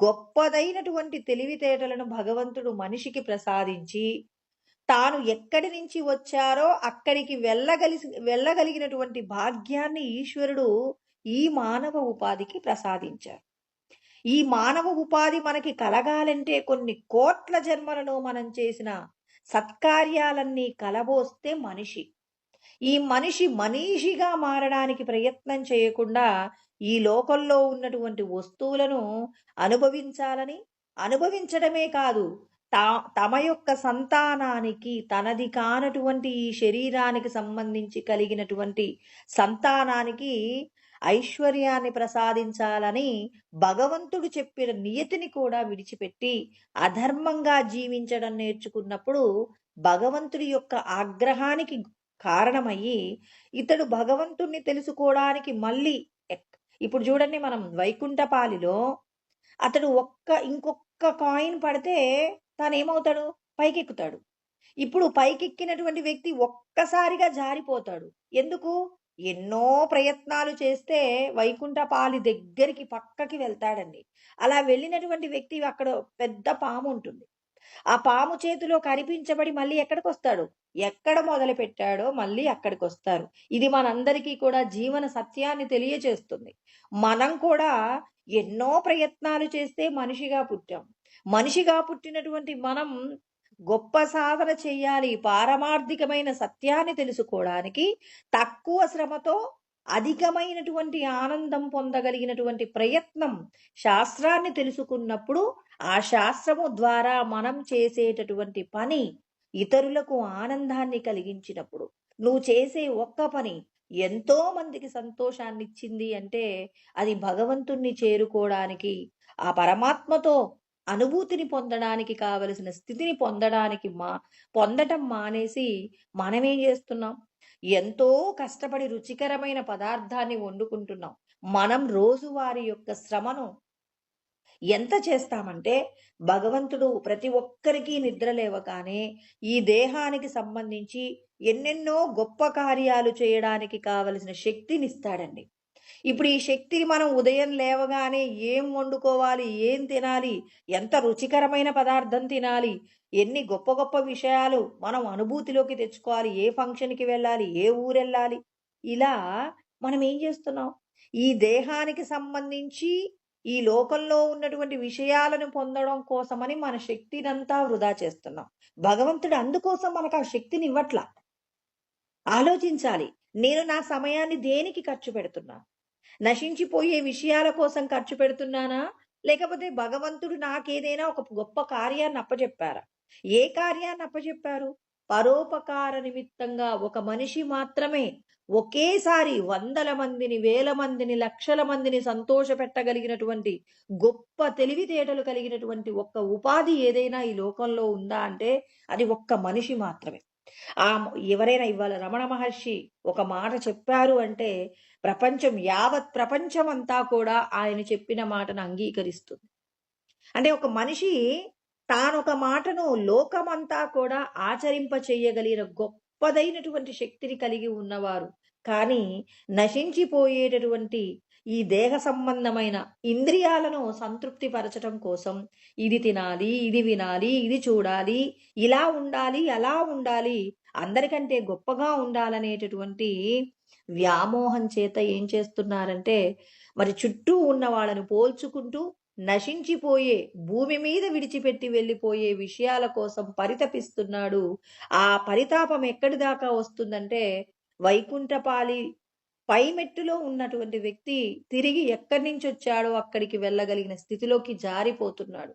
గొప్పదైనటువంటి తెలివితేటలను భగవంతుడు మనిషికి ప్రసాదించి తాను ఎక్కడి నుంచి వచ్చారో అక్కడికి వెళ్ళగలిగినటువంటి భాగ్యాన్ని ఈశ్వరుడు ఈ మానవ ఉపాధికి ప్రసాదించారు. ఈ మానవ ఉపాధి మనకి కలగాలంటే కొన్ని కోట్ల జన్మలలో మనం చేసిన సత్కార్యాలన్నీ కలబోస్తే మనిషి. ఈ మనిషి మనీషిగా మారడానికి ప్రయత్నం చేయకుండా ఈ లోకంలో ఉన్నటువంటి వస్తువులను అనుభవించాలని, అనుభవించడమే కాదు తమ యొక్క సంతానానికి తనది కానటువంటి ఈ శరీరానికి సంబంధించి కలిగినటువంటి సంతానానికి ఐశ్వర్యాన్ని ప్రసాదించాలని భగవంతుడు చెప్పిన నియతిని కూడా విడిచిపెట్టి అధర్మంగా జీవించడం నేర్చుకున్నప్పుడు భగవంతుడి యొక్క ఆగ్రహానికి కారణమయ్యి ఇతడు భగవంతుణ్ణి తెలుసుకోవడానికి మళ్ళీ ఇప్పుడు చూడండి, మనం వైకుంఠపాలిలో అతడు ఇంకొక కాయిన్ పడితే తానేమవుతాడు? పైకెక్కుతాడు. ఇప్పుడు పైకెక్కినటువంటి వ్యక్తి ఒక్కసారిగా జారిపోతాడు. ఎందుకు? ఎన్నో ప్రయత్నాలు చేస్తే వైకుంఠపాలి దగ్గరికి పక్కకి వెళ్తాడండి. అలా వెళ్ళినటువంటి వ్యక్తి అక్కడ పెద్ద పాము ఉంటుంది. ఆ పాము చేతిలో కనిపించబడి మళ్ళీ ఎక్కడికొస్తాడు? ఎక్కడ మొదలుపెట్టాడో మళ్ళీ అక్కడికొస్తారు. ఇది మనందరికీ కూడా జీవన సత్యాన్ని తెలియచేస్తుంది. మనం కూడా ఎన్నో ప్రయత్నాలు చేస్తే మనిషిగా పుట్టాం. మనిషిగా పుట్టినటువంటి మనం గొప్ప సాధన చెయ్యాలి. పారమార్థికమైన సత్యాన్ని తెలుసుకోవడానికి తక్కువ శ్రమతో అధికమైనటువంటి ఆనందం పొందగలిగినటువంటి ప్రయత్నం శాస్త్రాన్ని తెలుసుకున్నప్పుడు ఆ శాస్త్రము ద్వారా మనం చేసేటటువంటి పని ఇతరులకు ఆనందాన్ని కలిగించినప్పుడు నువ్వు చేసే ఒక్క పని ఎంతో మందికి సంతోషాన్ని ఇచ్చింది అంటే అది భగవంతుణ్ణి చేరుకోవడానికి, ఆ పరమాత్మతో అనుభూతిని పొందడానికి కావలసిన స్థితిని పొందటం మానేసి మనమేం చేస్తున్నాం? ఎంతో కష్టపడి రుచికరమైన పదార్థాన్ని వండుకుంటున్నాం. మనం రోజువారీ యొక్క శ్రమను ఎంత చేస్తామంటే భగవంతుడు ప్రతి ఒక్కరికి నిద్ర లేవగానే ఈ దేహానికి సంబంధించి ఎన్నెన్నో గొప్ప కార్యాలు చేయడానికి కావలసిన శక్తినిస్తాడండి. ఇప్పుడు ఈ శక్తిని మనం ఉదయం లేవగానే ఏం వండుకోవాలి, ఏం తినాలి, ఎంత రుచికరమైన పదార్థం తినాలి, ఎన్ని గొప్ప గొప్ప విషయాలు మనం అనుభూతిలోకి తెచ్చుకోవాలి, ఏ ఫంక్షన్కి వెళ్ళాలి, ఏ ఊరెళ్ళాలి, ఇలా మనం ఏం చేస్తున్నాం? ఈ దేహానికి సంబంధించి ఈ లోకంలో ఉన్నటువంటి విషయాలను పొందడం కోసమని మన శక్తినంతా వృధా చేస్తున్నాం. భగవంతుడు అందుకోసం మనకు ఆ శక్తిని ఇవ్వట్లా. ఆలోచించాలి, నేను నా సమయాన్ని దేనికి ఖర్చు పెడుతున్నా? నశించిపోయే విషయాల కోసం ఖర్చు పెడుతున్నానా? లేకపోతే భగవంతుడు నాకేదైనా ఒక గొప్ప కార్యాన్ని అప్పచెప్పారా? ఏ కార్యాన్ని అప్పచెప్పారు? పరోపకార నిమిత్తంగా ఒక మనిషి మాత్రమే ఒకేసారి వందల మందిని, వేల మందిని, లక్షల మందిని సంతోషపెట్టగలిగినటువంటి గొప్ప తెలివితేటలు కలిగినటువంటి ఒక్క ఉపాధి ఏదైనా ఈ లోకంలో ఉందా అంటే అది ఒక్క మనిషి మాత్రమే. ఎవరైనా ఇవాళ రమణ మహర్షి ఒక మాట చెప్పారు అంటే యావత్ ప్రపంచం అంతా కూడా ఆయన చెప్పిన మాటను అంగీకరిస్తుంది. అంటే ఒక మనిషి తానొక మాటను లోకమంతా కూడా ఆచరింప చెయ్యగలిగిన గొప్పదైనటువంటి శక్తిని కలిగి ఉన్నవారు. కానీ నశించిపోయేటటువంటి ఈ దేహ సంబంధమైన ఇంద్రియాలను సంతృప్తి పరచటం కోసం ఇది తినాలి, ఇది వినాలి, ఇది చూడాలి, ఇలా ఉండాలి, అలా ఉండాలి, అందరికంటే గొప్పగా ఉండాలనేటటువంటి వ్యామోహం చేత ఏం చేస్తున్నారంటే మరి చుట్టూ ఉన్న వాళ్ళను పోల్చుకుంటూ నశించిపోయే భూమి మీద విడిచిపెట్టి వెళ్ళిపోయే విషయాల కోసం పరితపిస్తున్నాడు. ఆ పరితాపం ఎక్కడి దాకా వస్తుందంటే వైకుంఠపాలి పై మెట్టులో ఉన్నటువంటి వ్యక్తి తిరిగి ఎక్కడి నుంచి వచ్చాడో అక్కడికి వెళ్ళగలిగిన స్థితిలోకి జారిపోతున్నాడు.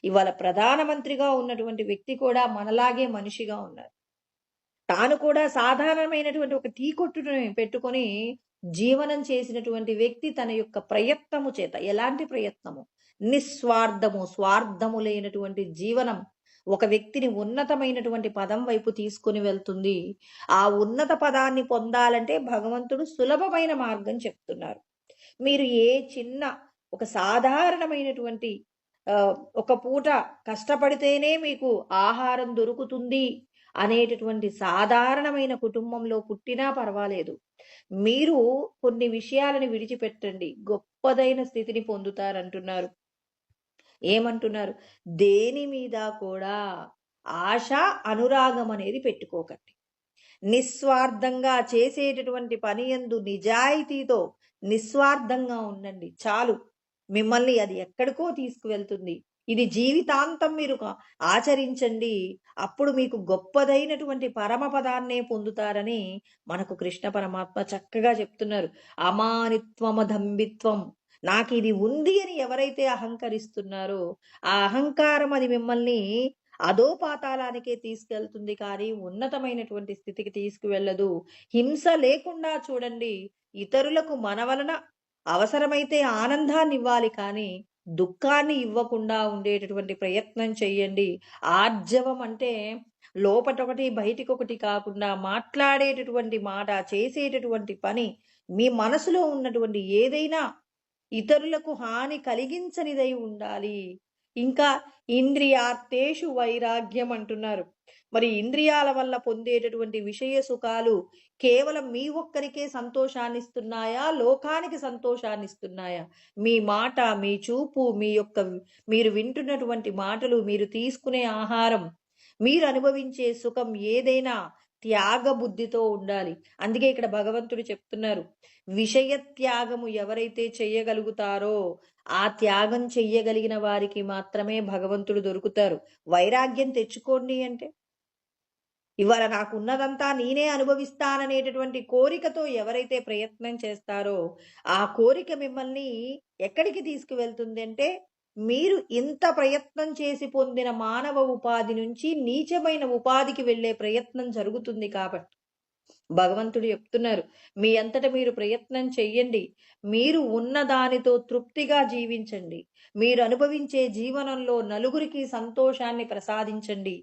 ఇవాళ ప్రధానమంత్రిగా ఉన్నటువంటి వ్యక్తి కూడా మనలాగే మనిషిగా ఉన్నారు. తాను కూడా సాధారణమైనటువంటి ఒక టీ కొట్టుని పెట్టుకొని జీవనం చేసినటువంటి వ్యక్తి తన యొక్క ప్రయత్నము చేత, ఎలాంటి ప్రయత్నము, నిస్వార్థము, స్వార్థము లేనటువంటి జీవనం ఒక వ్యక్తిని ఉన్నతమైనటువంటి పదం వైపు తీసుకుని వెళ్తుంది. ఆ ఉన్నత పదాన్ని పొందాలంటే భగవంతుడు సులభమైన మార్గం చెప్తున్నారు. మీరు ఏ చిన్న ఒక సాధారణమైనటువంటి ఒక పూట కష్టపడితేనే మీకు ఆహారం దొరుకుతుంది అనేటటువంటి సాధారణమైన కుటుంబంలో పుట్టినా పర్వాలేదు. మీరు కొన్ని విషయాలను విడిచిపెట్టండి, గొప్పదైన స్థితిని పొందుతారంటున్నారు. ఏమంటున్నారు? దేని మీద కూడా ఆశ, అనురాగం అనేది పెట్టుకోకండి. నిస్వార్థంగా చేసేటటువంటి పని యందు నిజాయితీతో నిస్వార్థంగా ఉండండి చాలు. మిమ్మల్ని అది ఎక్కడికో తీసుకువెళ్తుంది. ఇది జీవితాంతం మీరు ఆచరించండి. అప్పుడు మీకు గొప్పదైనటువంటి పరమపదాన్నే పొందుతారని మనకు కృష్ణ పరమాత్మ చక్కగా చెప్తున్నారు. అమానిత్వమదంబిత్వం, నాకు ఇది ఉంది అని ఎవరైతే అహంకరిస్తున్నారో ఆ అహంకారం అది మిమ్మల్ని అధోపాతాళానికే తీసుకెళ్తుంది, కానీ ఉన్నతమైనటువంటి స్థితికి తీసుకువెళ్ళదు. హింస లేకుండా చూడండి. ఇతరులకు మన వలన అవసరమైతే ఆనందాన్ని ఇవ్వాలి, కానీ దుఃఖాన్ని ఇవ్వకుండా ఉండేటటువంటి ప్రయత్నం చెయ్యండి. ఆర్జవం అంటే లోపటొకటి బయటికొకటి కాకుండా మాట్లాడేటటువంటి మాట, చేసేటటువంటి పని, మీ మనసులో ఉన్నటువంటి ఏదైనా ఇతరులకు హాని కలిగించనిదై ఉండాలి. ఇంకా ఇంద్రియార్థేషు వైరాగ్యం అంటున్నారు. మరి ఇంద్రియాల వల్ల పొందేటటువంటి విషయ సుఖాలు కేవలం మీ ఒక్కరికే సంతోషాన్ని ఇస్తున్నాయా, లోకానికి సంతోషాన్ని ఇస్తున్నాయా? మీ మాట, మీ చూపు, మీరు వింటున్నటువంటి మాటలు, మీరు తీసుకునే ఆహారం, మీరు అనుభవించే సుఖం ఏదైనా త్యాగ బుద్ధితో ఉండాలి. అందుకే ఇక్కడ భగవంతుడు చెప్తున్నారు, విషయ త్యాగము ఎవరైతే చెయ్యగలుగుతారో ఆ త్యాగం చెయ్యగలిగిన వారికి మాత్రమే భగవంతుడు దొరుకుతారు. వైరాగ్యం తెచ్చుకోండి అంటే ఇవాళ నాకున్నదంతా నేనే అనుభవిస్తాననేటటువంటి కోరికతో ఎవరైతే ప్రయత్నం చేస్తారో ఆ కోరిక మిమ్మల్ని ఎక్కడికి తీసుకువెళ్తుంది అంటే మీరు ఇంత ప్రయత్నం చేసి పొందిన మానవ ఉపాధి నుంచి నీచమైన ఉపాధికి వెళ్ళే ప్రయత్నం జరుగుతుంది. కాబట్టి భగవంతుడు చెప్తున్నారు, మీ అంతట మీరు ప్రయత్నం చెయ్యండి. మీరు ఉన్న దానితో తృప్తిగా జీవించండి. మీరు అనుభవించే జీవనంలో నలుగురికి సంతోషాన్ని ప్రసాదించండి.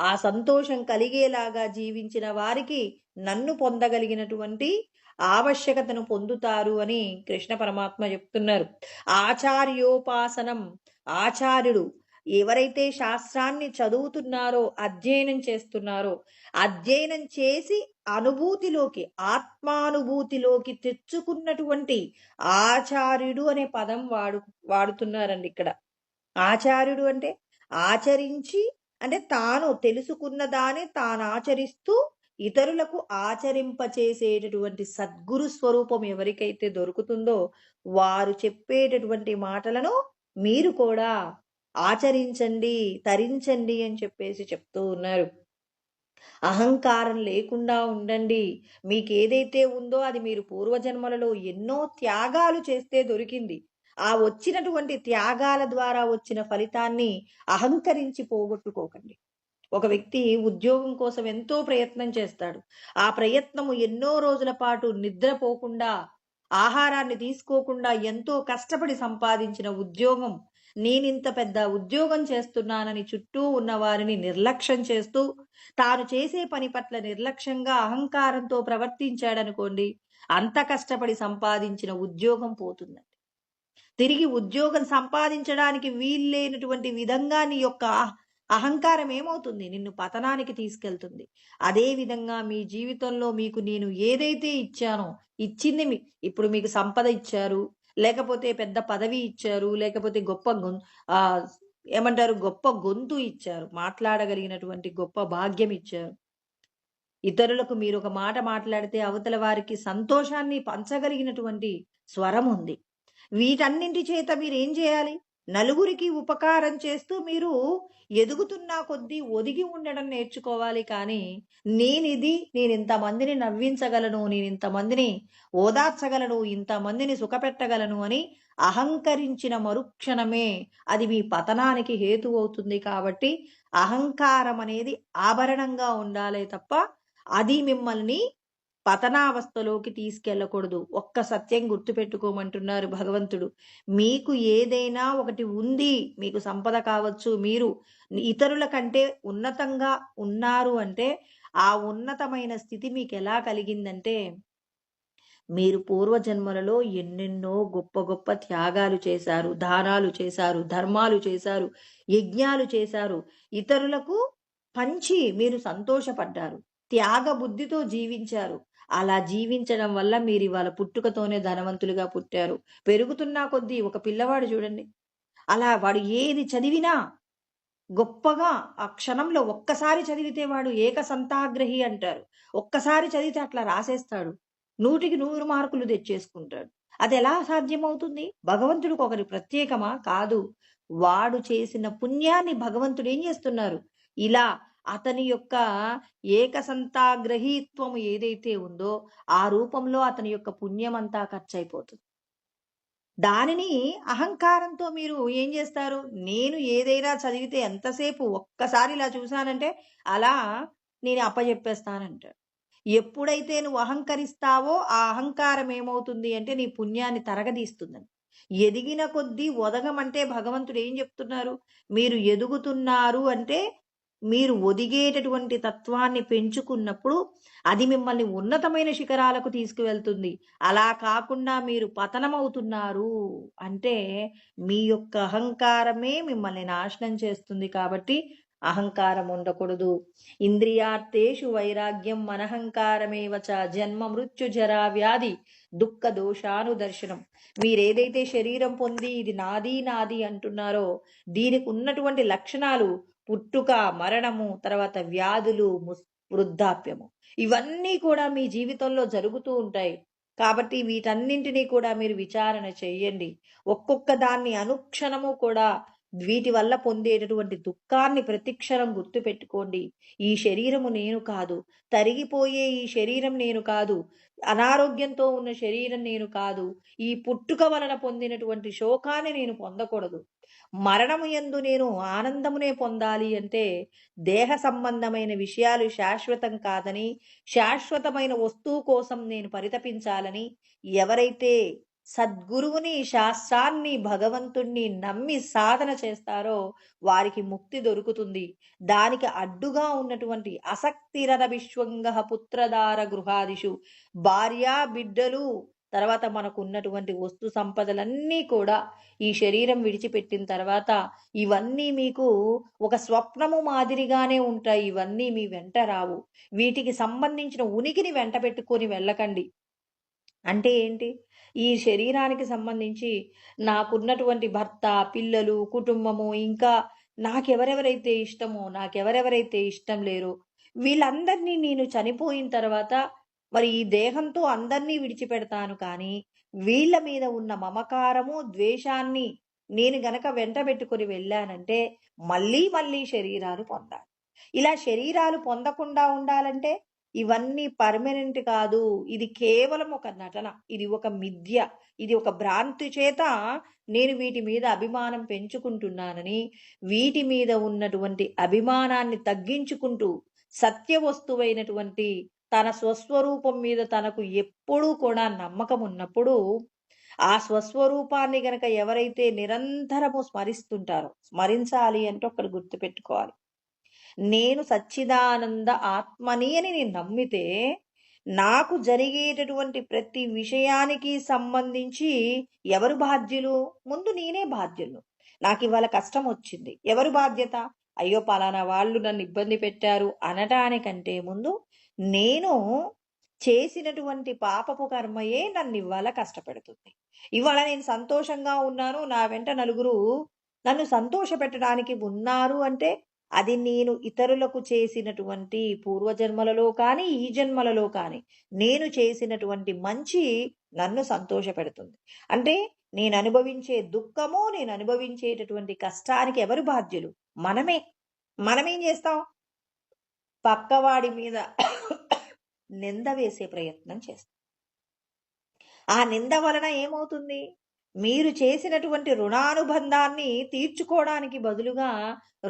ఆ సంతోషం కలిగేలాగా జీవించిన వారికి నన్ను పొందగలిగినటువంటి ఆవశ్యకతను పొందుతారు అని కృష్ణ పరమాత్మ చెప్తున్నారు. ఆచార్యోపాసనం, ఆచార్యుడు ఎవరైతే శాస్త్రాన్ని చదువుతున్నారో, అధ్యయనం చేస్తున్నారో, అధ్యయనం చేసి అనుభూతిలోకి, ఆత్మానుభూతిలోకి తెచ్చుకున్నటువంటి ఆచార్యుడు అనే పదం వాడుతున్నారండి ఇక్కడ. ఆచార్యుడు అంటే ఆచరించి, అంటే తాను తెలుసుకున్న దాన్ని తాను ఆచరిస్తూ ఇతరులకు ఆచరింపచేసేటటువంటి సద్గురు స్వరూపం ఎవరికైతే దొరుకుతుందో వారు చెప్పేటటువంటి మాటలను మీరు కూడా ఆచరించండి, తరించండి అని చెప్పేసి చెప్తూ ఉన్నారు. అహంకారం లేకుండా ఉండండి. మీకేదైతే ఉందో అది మీరు పూర్వజన్మలలో ఎన్నో త్యాగాలు చేస్తే దొరికింది. ఆ వచ్చినటువంటి త్యాగాల ద్వారా వచ్చిన ఫలితాన్ని అహంకరించి పోగొట్టుకోకండి. ఒక వ్యక్తి ఉద్యోగం కోసం ఎంతో ప్రయత్నం చేస్తాడు. ఆ ప్రయత్నము ఎన్నో రోజుల పాటు నిద్రపోకుండా, ఆహారాన్ని తీసుకోకుండా ఎంతో కష్టపడి సంపాదించిన ఉద్యోగం, నేనింత పెద్ద ఉద్యోగం చేస్తున్నానని చుట్టూ ఉన్న వారిని నిర్లక్ష్యం చేస్తూ తాను చేసే పని పట్ల నిర్లక్ష్యంగా అహంకారంతో ప్రవర్తించాడనుకోండి, అంత కష్టపడి సంపాదించిన ఉద్యోగం పోతుందండి. తిరిగి ఉద్యోగం సంపాదించడానికి వీల్లేనటువంటి విధంగా నీ యొక్క అహంకారం ఏమవుతుంది? నిన్ను పతనానికి తీసుకెళ్తుంది. అదే విధంగా మీ జీవితంలో మీకు నేను ఏదైతే ఇచ్చానో, ఇచ్చింది ఇప్పుడు మీకు సంపద ఇచ్చారు, లేకపోతే పెద్ద పదవి ఇచ్చారు, లేకపోతే ఆహ్, ఏమంటారు, గొప్ప గొంతు ఇచ్చారు, మాట్లాడగలిగినటువంటి గొప్ప భాగ్యం ఇచ్చారు. ఇతరులకు మీరొక మాట మాట్లాడితే అవతల వారికి సంతోషాన్ని పంచగలిగినటువంటి స్వరం ఉంది. వీటన్నింటి చేత మీరేం చేయాలి? నలుగురికి ఉపకారం చేస్తూ మీరు ఎదుగుతున్న కొద్దీ ఒదిగి ఉండడం నేర్చుకోవాలి. కానీ నేనింతమందిని నవ్వించగలను, నేనింతమందిని ఓదార్చగలను, ఇంతమందిని సుఖపెట్టగలను అని అహంకరించిన మరుక్షణమే అది మీ పతనానికి హేతువవుతుంది. కాబట్టి అహంకారం అనేది ఆభరణంగా ఉండాలే తప్ప అది మిమ్మల్ని పతనావస్థలోకి తీసుకెళ్ళకూడదు. ఒక్క సత్యం గుర్తుపెట్టుకోమంటున్నారు భగవంతుడు. మీకు ఏదైనా ఒకటి ఉంది, మీకు సంపద కావచ్చు, మీరు ఇతరుల కంటే ఉన్నతంగా ఉన్నారు అంటే, ఆ ఉన్నతమైన స్థితి మీకెలా కలిగిందంటే, మీరు పూర్వజన్మలలో ఎన్నెన్నో గొప్ప గొప్ప త్యాగాలు చేశారు, దానాలు చేశారు, ధర్మాలు చేశారు, యజ్ఞాలు చేశారు. ఇతరులకు పంచి మీరు సంతోషపడ్డారు. త్యాగ బుద్ధితో జీవించారు. అలా జీవించడం వల్ల మీరివాళ పుట్టుకతోనే ధనవంతులుగా పుట్టారు. పెరుగుతున్న కొద్దీ ఒక పిల్లవాడు చూడండి, అలా వాడు ఏది చదివినా గొప్పగా ఆ క్షణంలో ఒక్కసారి చదివితే వాడు ఏకసంతాగ్రహి అంటారు. ఒక్కసారి చదివితే అట్లా రాసేస్తాడు. 100కి 100 మార్కులు తెచ్చేసుకుంటాడు. అదెలా సాధ్యమవుతుంది? భగవంతుడికి ఒకరి ప్రత్యేకమా? కాదు. వాడు చేసిన పుణ్యాన్ని భగవంతుడు ఏం చేస్తున్నారు? ఇలా అతని యొక్క ఏకసంతాగ్రహీత్వం ఏదైతే ఉందో, ఆ రూపంలో అతని యొక్క పుణ్యమంతా ఖర్చయిపోతుంది. దానిని అహంకారంతో మీరు ఏం చేస్తారు? నేను ఏదైనా చదివితే ఎంతసేపు ఒక్కసారి ఇలా చూశానంటే అలా నేను అప్పజెప్పేస్తానంటాడు. ఎప్పుడైతే నువ్వు అహంకరిస్తావో ఆ అహంకారం ఏమవుతుంది అంటే నీ పుణ్యాన్ని తరగదీస్తుందని. ఎదిగిన కొద్దీ ఒదగమంటే భగవంతుడు ఏం చెప్తున్నారు? మీరు ఎదుగుతున్నారు అంటే మీరు ఒదిగేటటువంటి తత్వాన్ని పెంచుకున్నప్పుడు అది మిమ్మల్ని ఉన్నతమైన శిఖరాలకు తీసుకువెళ్తుంది. అలా కాకుండా మీరు పతనమవుతున్నారు అంటే మీ యొక్క అహంకారమే మిమ్మల్ని నాశనం చేస్తుంది. కాబట్టి అహంకారం ఉండకూడదు. ఇంద్రియార్థేషు వైరాగ్యం మనహంకారమేవ చ జన్మ మృత్యు జరా వ్యాధి దుఃఖ దోషానుదర్శనం. మీరేదైతే శరీరం పొంది ఇది నాది నాది అంటున్నారో దీనికి ఉన్నటువంటి లక్షణాలు పుట్టుక, మరణము, తర్వాత వ్యాధులు, వృద్ధాప్యము, ఇవన్నీ కూడా మీ జీవితంలో జరుగుతూ ఉంటాయి. కాబట్టి వీటన్నింటినీ కూడా మీరు విచారణ చెయ్యండి. ఒక్కొక్క దాన్ని అనుక్షణము కూడా వీటి వల్ల పొందేటటువంటి దుఃఖాన్ని ప్రతిక్షణం గుర్తుపెట్టుకోండి. ఈ శరీరము నేను కాదు, తరిగిపోయే ఈ శరీరం నేను కాదు, అనారోగ్యంతో ఉన్న శరీరం నేను కాదు, ఈ పుట్టుక వలన పొందినటువంటి శోకాన్ని నేను పొందకూడదు. మరణము యందు నేను ఆనందమునే పొందాలి అంటే దేహ సంబంధమైన విషయాలు శాశ్వతం కాదని, శాశ్వతమైన వస్తువు కోసం నేను పరితపించాలని ఎవరైతే సద్గురువుని, శాస్త్రాన్ని, భగవంతుణ్ణి నమ్మి సాధన చేస్తారో వారికి ముక్తి దొరుకుతుంది. దానికి అడ్డుగా ఉన్నటువంటి అసక్తిరన విశ్వంగ పుత్రదార గృహాదిషు, భార్య బిడ్డలు, తర్వాత మనకు ఉన్నటువంటి వస్తు సంపదలన్నీ కూడా ఈ శరీరం విడిచిపెట్టిన తర్వాత ఇవన్నీ మీకు ఒక స్వప్నము మాదిరిగానే ఉంటాయి. ఇవన్నీ మీ వెంట రావు. వీటికి సంబంధించిన ఉనికిని వెంట పెట్టుకొని వెళ్ళకండి. అంటే ఏంటి? ఈ శరీరానికి సంబంధించి నాకున్నటువంటి భర్త, పిల్లలు, కుటుంబము, ఇంకా నాకెవరెవరైతే ఇష్టమో, నాకెవరెవరైతే ఇష్టం లేరో వీళ్ళందరినీ నేను చనిపోయిన తర్వాత మరి ఈ దేహంతో అందరినీ విడిచిపెడతాను. కానీ వీళ్ళ మీద ఉన్న మమకారము, ద్వేషాన్ని నేను గనక వెంటబెట్టుకొని వెళ్ళానంటే మళ్ళీ మళ్ళీ శరీరాలు పొందాలి. ఇలా శరీరాలు పొందకుండా ఉండాలంటే ఇవన్నీ పర్మనెంట్ కాదు. ఇది కేవలం ఒక నటన. ఇది ఒక మిథ్య. ఇది ఒక భ్రాంతి చేత నేను వీటి మీద అభిమానం పెంచుకుంటున్నానని, వీటి మీద ఉన్నటువంటి అభిమానాన్ని తగ్గించుకుంటూ సత్య వస్తువైనటువంటి తన స్వస్వరూపం మీద తనకు ఎప్పుడూ కూడా నమ్మకం ఉన్నప్పుడు ఆ స్వస్వరూపాన్ని గనక ఎవరైతే నిరంతరము స్మరిస్తుంటారో, స్మరించాలి అంటే ఒకటి గుర్తుపెట్టుకోవాలి. నేను సచ్చిదానంద ఆత్మని అని నేను నమ్మితే నాకు జరిగేటటువంటి ప్రతి విషయానికి సంబంధించి ఎవరు బాధ్యులు? ముందు నేనే బాధ్యులు. నాకు ఇవాళ కష్టం వచ్చింది, ఎవరు బాధ్యత? అయ్యో పలానా వాళ్ళు నన్ను ఇబ్బంది పెట్టారు అనటానికంటే ముందు నేను చేసినటువంటి పాపపు కర్మయే నన్ను ఇవాళ కష్టపెడుతుంది. ఇవాళ నేను సంతోషంగా ఉన్నాను, నా వెంట నలుగురు నన్ను సంతోష పెట్టడానికి ఉన్నారు అంటే అది నేను ఇతరులకు చేసినటువంటి పూర్వజన్మలలో కానీ ఈ జన్మలలో కానీ నేను చేసినటువంటి మంచి నన్ను సంతోష పెడుతుంది. అంటే నేను అనుభవించే దుఃఖము, నేను అనుభవించేటటువంటి కష్టానికి ఎవరు బాధ్యులు? మనమే. మనమేం చేస్తాం? పక్కవాడి మీద నింద వేసే ప్రయత్నం చేస్తాం. ఆ నింద వలన ఏమవుతుంది? మీరు చేసినటువంటి రుణానుబంధాన్ని తీర్చుకోవడానికి బదులుగా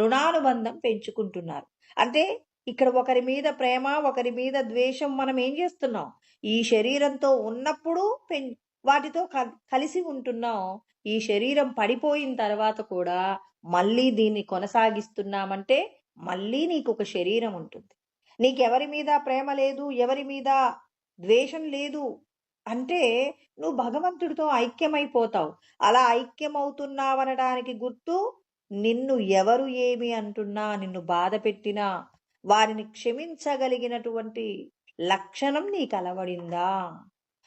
రుణానుబంధం పెంచుకుంటున్నారు. అంటే ఇక్కడ ఒకరి మీద ప్రేమ, ఒకరి మీద ద్వేషం మనం ఏం చేస్తున్నాం? ఈ శరీరంతో ఉన్నప్పుడు వాటితో కలిసి ఉంటున్నాం. ఈ శరీరం పడిపోయిన తర్వాత కూడా మళ్ళీ దీన్ని కొనసాగిస్తున్నామంటే మళ్ళీ నీకు ఒక శరీరం ఉంటుంది. నీకెవరి మీద ప్రేమ లేదు, ఎవరి మీద ద్వేషం లేదు అంటే నువ్వు భగవంతుడితో ఐక్యమైపోతావు. అలా ఐక్యమవుతున్నావనడానికి గుర్తు నిన్ను ఎవరు ఏమి అంటున్నా, నిన్ను బాధ పెట్టినా వారిని క్షమించగలిగినటువంటి లక్షణం నీకు అలవడిందా?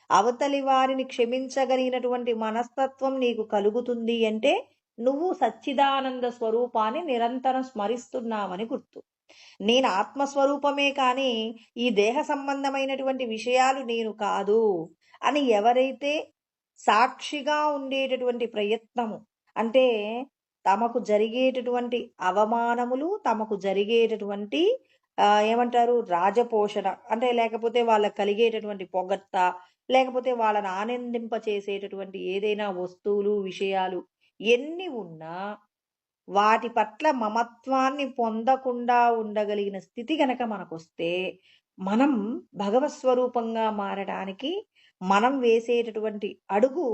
అవతలి వారిని క్షమించగలిగినటువంటి మనస్తత్వం నీకు కలుగుతుంది అంటే నువ్వు సచ్చిదానంద స్వరూపాన్ని నిరంతరం స్మరిస్తున్నావని గుర్తు. నేను ఆత్మస్వరూపమే కానీ ఈ దేహ సంబంధమైనటువంటి విషయాలు నేను కాదు అని ఎవరైతే సాక్షిగా ఉండేటటువంటి ప్రయత్నము, అంటే తమకు జరిగేటటువంటి అవమానములు, తమకు జరిగేటటువంటి ఏమంటారు రాజపోషణ, అంటే లేకపోతే వాళ్ళకి కలిగేటటువంటి పొగడ్త, లేకపోతే వాళ్ళని ఆనందింప చేసేటటువంటి ఏదైనా వస్తువులు, విషయాలు ఎన్ని ఉన్నా వాటి పట్ల మమత్వాన్ని పొందకుండా ఉండగలిగిన స్థితి గనక మనకొస్తే మనం భగవత్ స్వరూపంగా మారడానికి మనం వేసేటటువంటి అడుగు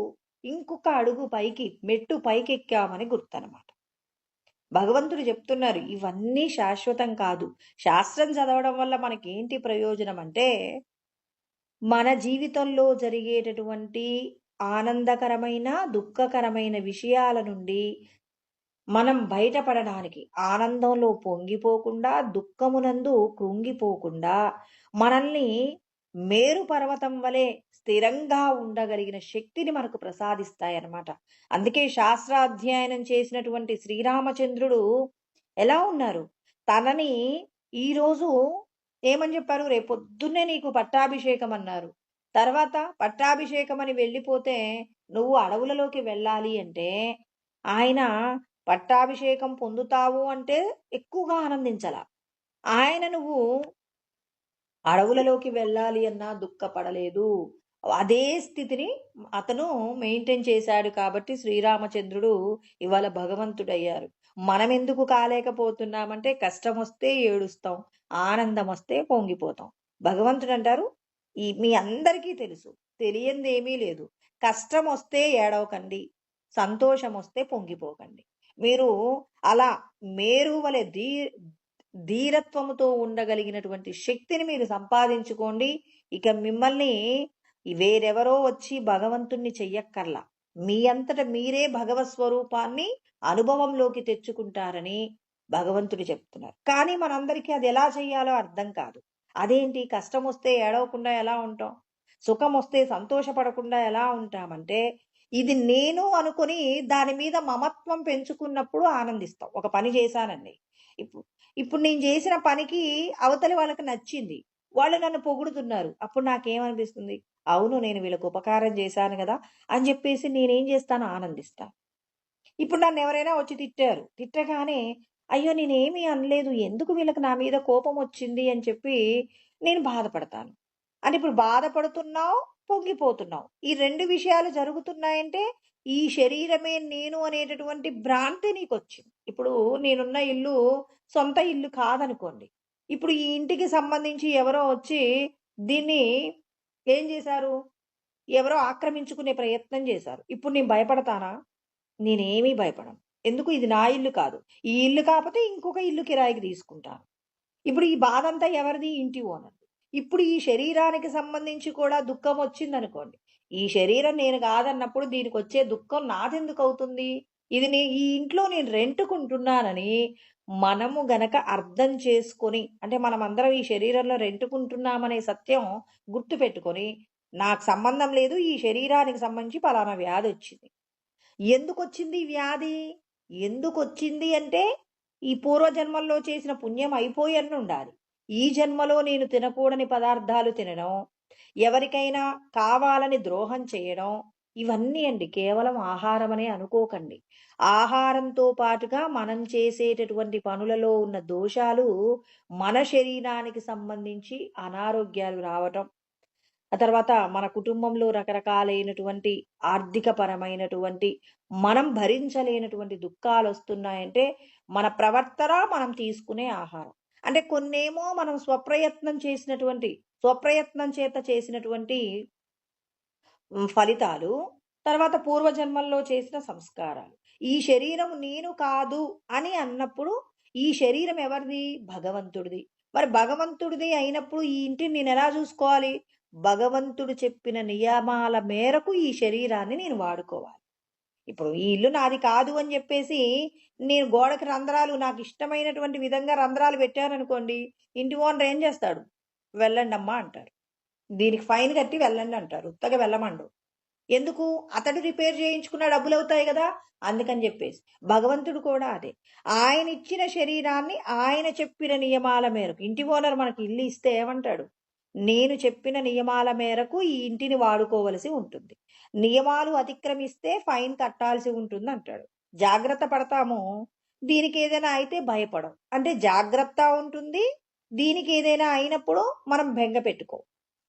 ఇంకొక అడుగు పైకి, మెట్టు పైకెక్కామని గుర్తనమాట. భగవంతుడు చెప్తున్నారు ఇవన్నీ శాశ్వతం కాదు. శాస్త్రం చదవడం వల్ల మనకేంటి ప్రయోజనం అంటే మన జీవితంలో జరిగేటటువంటి ఆనందకరమైన, దుఃఖకరమైన విషయాల నుండి మనం బయటపడడానికి, ఆనందంలో పొంగిపోకుండా, దుఃఖమునందు కృంగిపోకుండా మనల్ని మేరు పర్వతం వలె స్థిరంగా ఉండగలిగిన శక్తిని మనకు ప్రసాదిస్తాయన్నమాట. అందుకే శాస్త్రాధ్యయనం చేసినటువంటి శ్రీరామచంద్రుడు ఎలా ఉన్నారు? తనని ఈరోజు ఏమని చెప్పారు? రేపొద్దున్నే నీకు పట్టాభిషేకం అన్నారు. తర్వాత పట్టాభిషేకం అని వెళ్ళిపోతే నువ్వు అడవులలోకి వెళ్ళాలి అంటే ఆయన పట్టాభిషేకం పొందుతావు అంటే ఎక్కువగా ఆనందించాల. ఆయన నువ్వు అడవులలోకి వెళ్ళాలి అన్నా దుఃఖపడలేదు. అదే స్థితిని అతను మెయింటైన్ చేశాడు కాబట్టి శ్రీరామచంద్రుడు ఇవాళ భగవంతుడయ్యారు. మనం ఎందుకు కాలేకపోతున్నామంటే కష్టం వస్తే ఏడుస్తాం, ఆనందం వస్తే పొంగిపోతాం. భగవంతుడు అంటారు మీ అందరికీ తెలుసు, తెలియంది ఏమీ లేదు. కష్టం వస్తే ఏడవకండి, సంతోషం వస్తే పొంగిపోకండి. మీరు అలా మేరు వలె ధీరత్వముతో ఉండగలిగినటువంటి శక్తిని మీరు సంపాదించుకోండి. ఇక మిమ్మల్ని వేరెవరో వచ్చి భగవంతుణ్ణి చెయ్యక్కర్లా. మీ అంతట మీరే భగవత్ స్వరూపాన్ని అనుభవంలోకి తెచ్చుకుంటారని భగవంతుడు చెప్తున్నారు. కానీ మనందరికీ అది ఎలా చెయ్యాలో అర్థం కాదు. అదేంటి, కష్టం వస్తే ఏడవకుండా ఎలా ఉంటాం, సుఖం వస్తే సంతోషపడకుండా ఎలా ఉంటామంటే ఇది నేను అనుకుని దాని మీద మమత్వం పెంచుకున్నప్పుడు ఆనందిస్తాం. ఒక పని చేశానండి, ఇప్పుడు నేను చేసిన పనికి అవతలి వాళ్ళకి నచ్చింది, వాళ్ళు నన్ను పొగుడుతున్నారు. అప్పుడు నాకేమనిపిస్తుంది? అవును, నేను వీళ్ళకి ఉపకారం చేశాను కదా అని చెప్పేసి నేనేం చేస్తాను? ఆనందిస్తాను. ఇప్పుడు నన్ను ఎవరైనా వచ్చి తిట్టగానే అయ్యో నేనేమీ అనలేదు, ఎందుకు వీళ్ళకి నా మీద కోపం వచ్చింది అని చెప్పి నేను బాధపడతాను. అని ఇప్పుడు బాధపడుతున్నావు, పొంగిపోతున్నావు. ఈ రెండు విషయాలు జరుగుతున్నాయంటే ఈ శరీరమే నేను అనేటటువంటి భ్రాంతి నీకు వచ్చింది. ఇప్పుడు నేనున్న ఇల్లు సొంత ఇల్లు కాదనుకోండి. ఇప్పుడు ఈ ఇంటికి సంబంధించి ఎవరో వచ్చి దీన్ని ఏం చేశారు? ఎవరో ఆక్రమించుకునే ప్రయత్నం చేశారు. ఇప్పుడు నేను భయపడతానా? నేనేమీ భయపడను. ఎందుకు? ఇది నా ఇల్లు కాదు. ఈ ఇల్లు కాకపోతే ఇంకొక ఇల్లు కిరాయికి తీసుకుంటాను. ఇప్పుడు ఈ బాధ అంతా ఎవరిది? ఇంటి ఓనర్. ఇప్పుడు ఈ శరీరానికి సంబంధించి కూడా దుఃఖం వచ్చిందనుకోండి, ఈ శరీరం నేను కాదన్నప్పుడు దీనికి వచ్చే దుఃఖం నాదెందుకు అవుతుంది? ఇది ఈ ఇంట్లో నేను రెంట్‌కుంటున్నానని మనము గనక అర్థం చేసుకొని, అంటే మనమందరం ఈ శరీరంలో రెంట్‌కుంటున్నామనే సత్యం గుర్తుపెట్టుకొని, నాకు సంబంధం లేదు, ఈ శరీరానికి సంబంధించి పలానా వ్యాధొచ్చింది. ఎందుకొచ్చింది ఈ వ్యాధి? ఎందుకొచ్చింది అంటే, ఈ పూర్వజన్మల్లో చేసిన పుణ్యం అయిపోయన్నుండాలి. ఈ జన్మలో నేను తినకూడని పదార్థాలు తినడం, ఎవరికైనా కావాలని ద్రోహం చేయడం, ఇవన్నీ అండి. కేవలం ఆహారమనే అనుకోకండి. ఆహారంతో పాటుగా మనం చేసేటటువంటి పనులలో ఉన్న దోషాలు మన శరీరానికి సంబంధించి అనారోగ్యాలు రావటం, ఆ తర్వాత మన కుటుంబంలో రకరకాలైనటువంటి ఆర్థికపరమైనటువంటి మనం భరించలేనటువంటి దుఃఖాలొస్తున్నాయంటే, మన ప్రవర్తన, మనం తీసుకునే ఆహారం. అంటే కొన్నేమో మనం స్వప్రయత్నం చేత చేసినటువంటి ఫలితాలు, తర్వాత పూర్వజన్మల్లో చేసిన సంస్కారాలు. ఈ శరీరం నేను కాదు అని అన్నప్పుడు, ఈ శరీరం ఎవరిది? భగవంతుడిది. మరి భగవంతుడిది అయినప్పుడు ఈ ఇంటిని నేనెలా చూసుకోవాలి? భగవంతుడు చెప్పిన నియమాల మేరకు ఈ శరీరాన్ని నేను వాడుకోవాలి. ఇప్పుడు ఈ ఇల్లు నాది కాదు అని చెప్పేసి, నేను గోడకి రంధ్రాలు నాకిష్టమైనటువంటి విధంగా రంధ్రాలు పెట్టాననుకోండి, ఇంటి ఓనర్ ఏం చేస్తాడు? "వెళ్ళండమ్మా" అంటారు. దీనికి ఫైన్ కట్టి వెళ్ళండి అంటారు. ఉత్తగా వెళ్ళమండు. ఎందుకు? అతడు రిపేర్ చేయించుకున్న డబ్బులవుతాయి గదా! అందుకని జెప్పేసి. భగవంతుడు కూడా అదే. ఆయనిచ్చిన శరీరాన్ని ఆయన చెప్పిన నియమాల మేరకు, ఇంటి ఓనర్ మనకి ఇల్లు ఇస్తే ఏమంటాడు? నేను చెప్పిన నియమాల మేరకు ఈ ఇంటిని వాడుకోవలసి ఉంటుంది. నియమాలు అతిక్రమిస్తే ఫైన్ కట్టాల్సి ఉంటుందంటాడు. జాగ్రత్త పడతాము. దీనికేదైనా అయితే భయపడం. అంటే జాగ్రత్త ఉంటుంది. దీనికేదైనా అయినప్పుడు మనం బెంగ పెట్టుకోం.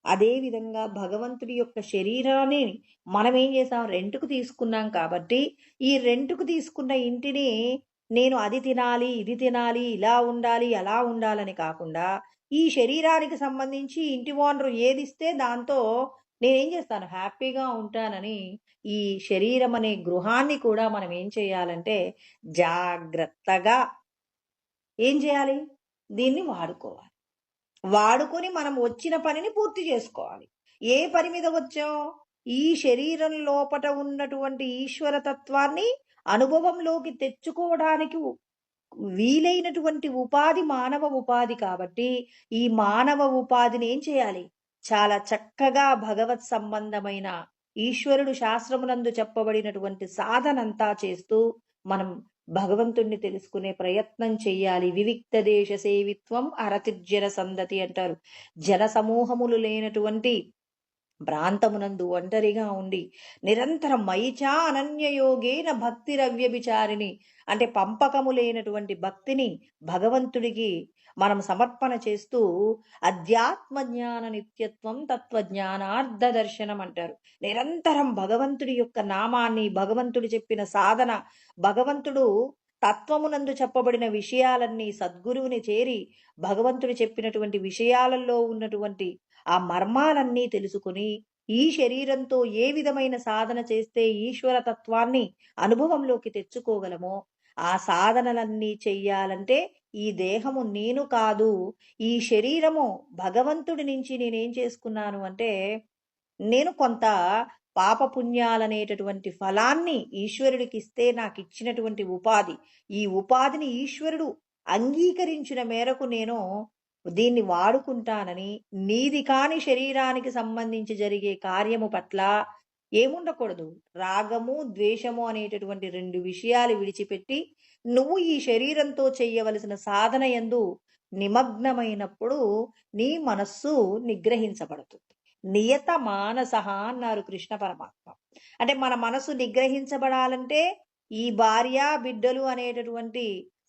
అదే విధంగా భగవంతుడి యొక్క శరీరాన్ని మనమేం చేసాం? రెంట్‌కు తీసుకున్నాం కాబట్టి, ఈ రెంట్‌కు తీసుకున్న ఇంటిని నేను అది తినాలి, ఇది తినాలి, ఇలా ఉండాలి, అలా ఉండాలని కాకుండా, ఈ శరీరానికి సంబంధించి ఇంటి ఓనరు ఏదిస్తే దాంతో నేనేం చేస్తాను? హ్యాపీగా ఉంటానని, ఈ శరీరం అనే గృహాన్ని కూడా మనం ఏం చేయాలంటే, జాగ్రత్తగా ఏం చేయాలి? దీన్ని వాడుకోవాలి. వాడుకొని మనం వచ్చిన పనిని పూర్తి చేసుకోవాలి. ఏ పని మీద వచ్చాం? ఈ శరీరం లోపట ఉన్నటువంటి ఈశ్వర తత్వాన్ని అనుభవంలోకి తెచ్చుకోవడానికి వీలైనటువంటి ఉపాధి మానవ ఉపాధి కాబట్టి, ఈ మానవ ఉపాధిని ఏం చేయాలి? చాలా చక్కగా భగవత్ సంబంధమైన ఈశ్వరుడు శాస్త్రమునందు చెప్పబడినటువంటి సాధనంతా చేస్తూ మనం భగవంతుణ్ణి తెలుసుకునే ప్రయత్నం చెయ్యాలి. వివిక్త దేశ సేవిత్వం అరతిర్జన సందతి అంటారు. జన సమూహములు లేనటువంటి ప్రాంతమునందు ఒంటరిగా ఉండి నిరంతరం మయిచా అనన్యయోగేన భక్తిరవ్యభిచారిణి, అంటే పంపకము లేనటువంటి భక్తిని భగవంతుడికి మనం సమర్పణ చేస్తూ అధ్యాత్మ జ్ఞాన నిత్యత్వం తత్వజ్ఞానార్థ దర్శనం అంటారు. నిరంతరం భగవంతుడి యొక్క నామాన్ని, భగవంతుడు చెప్పిన సాధన, భగవంతుడు తత్వమునందు చెప్పబడిన విషయాలన్నీ సద్గురువుని చేరి భగవంతుడు చెప్పినటువంటి విషయాలలో ఉన్నటువంటి ఆ మర్మాలన్నీ తెలుసుకుని, ఈ శరీరంతో ఏ విధమైన సాధన చేస్తే ఈశ్వర తత్వాన్ని అనుభవంలోకి తెచ్చుకోగలమో, ఆ సాధనలన్నీ చెయ్యాలంటే ఈ దేహము నేను కాదు, ఈ శరీరము భగవంతుడి నుంచి నేనేం చేసుకున్నాను అంటే, నేను కొంత పాపపుణ్యాలనేటటువంటి ఫలాన్ని ఈశ్వరుడికిస్తే నాకిచ్చినటువంటి ఉపాధి. ఈ ఉపాధిని ఈశ్వరుడు అంగీకరించిన మేరకు నేను దీన్ని వాడుకుంటానని, నీది కాని శరీరానికి సంబంధించి జరిగే కార్యము పట్ల ఏముండకూడదు? రాగము, ద్వేషము అనేటటువంటి 2 విషయాలు విడిచిపెట్టి, నువ్వు ఈ శరీరంతో చెయ్యవలసిన సాధన యందు నిమగ్నమైనప్పుడు నీ మనస్సు నిగ్రహించబడుతుంది. నియత మానసః అన్నారు కృష్ణ పరమాత్మ. అంటే మన మనసు నిగ్రహించబడాలంటే, ఈ భార్య, బిడ్డలు అనేటటువంటి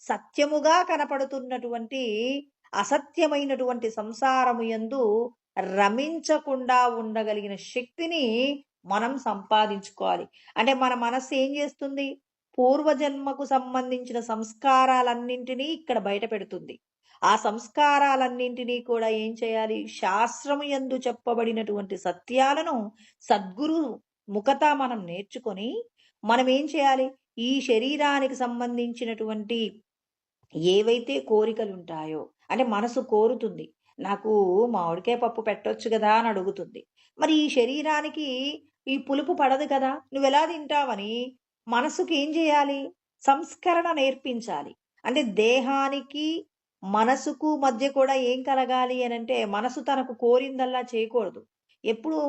సత్యముగా కనపడుతున్నటువంటి అసత్యమైనటువంటి సంసారము యందు రమించకుండా ఉండగలిగిన శక్తిని మనం సంపాదించుకోవాలి. అంటే మన మనస్సు ఏం చేస్తుంది? పూర్వజన్మకు సంబంధించిన సంస్కారాలన్నింటినీ ఇక్కడ బయట పెడుతుంది. ఆ సంస్కారాలన్నింటినీ కూడా ఏం చేయాలి? శాస్త్రము యందు చెప్పబడినటువంటి సత్యాలను సద్గురు ముఖతా మనం నేర్చుకొని, మనం ఏం చేయాలి? ఈ శరీరానికి సంబంధించినటువంటి ఏవైతే కోరికలుంటాయో, అంటే మనసు కోరుతుంది. నాకు మామిడికాయ పప్పు పెట్టొచ్చు కదా అని అడుగుతుంది. మరి ఈ శరీరానికి ఈ పులుపు పడదు కదా! నువ్వెలా తింటావని మనసుకి ఏం చేయాలి? సంస్కరణ నేర్పించాలి. అంటే దేహానికి, మనసుకు మధ్య కూడా ఏం కలగాలి అనంటే, మనసు తనకు కోరిందల్లా చేయకూడదు. ఎప్పుడు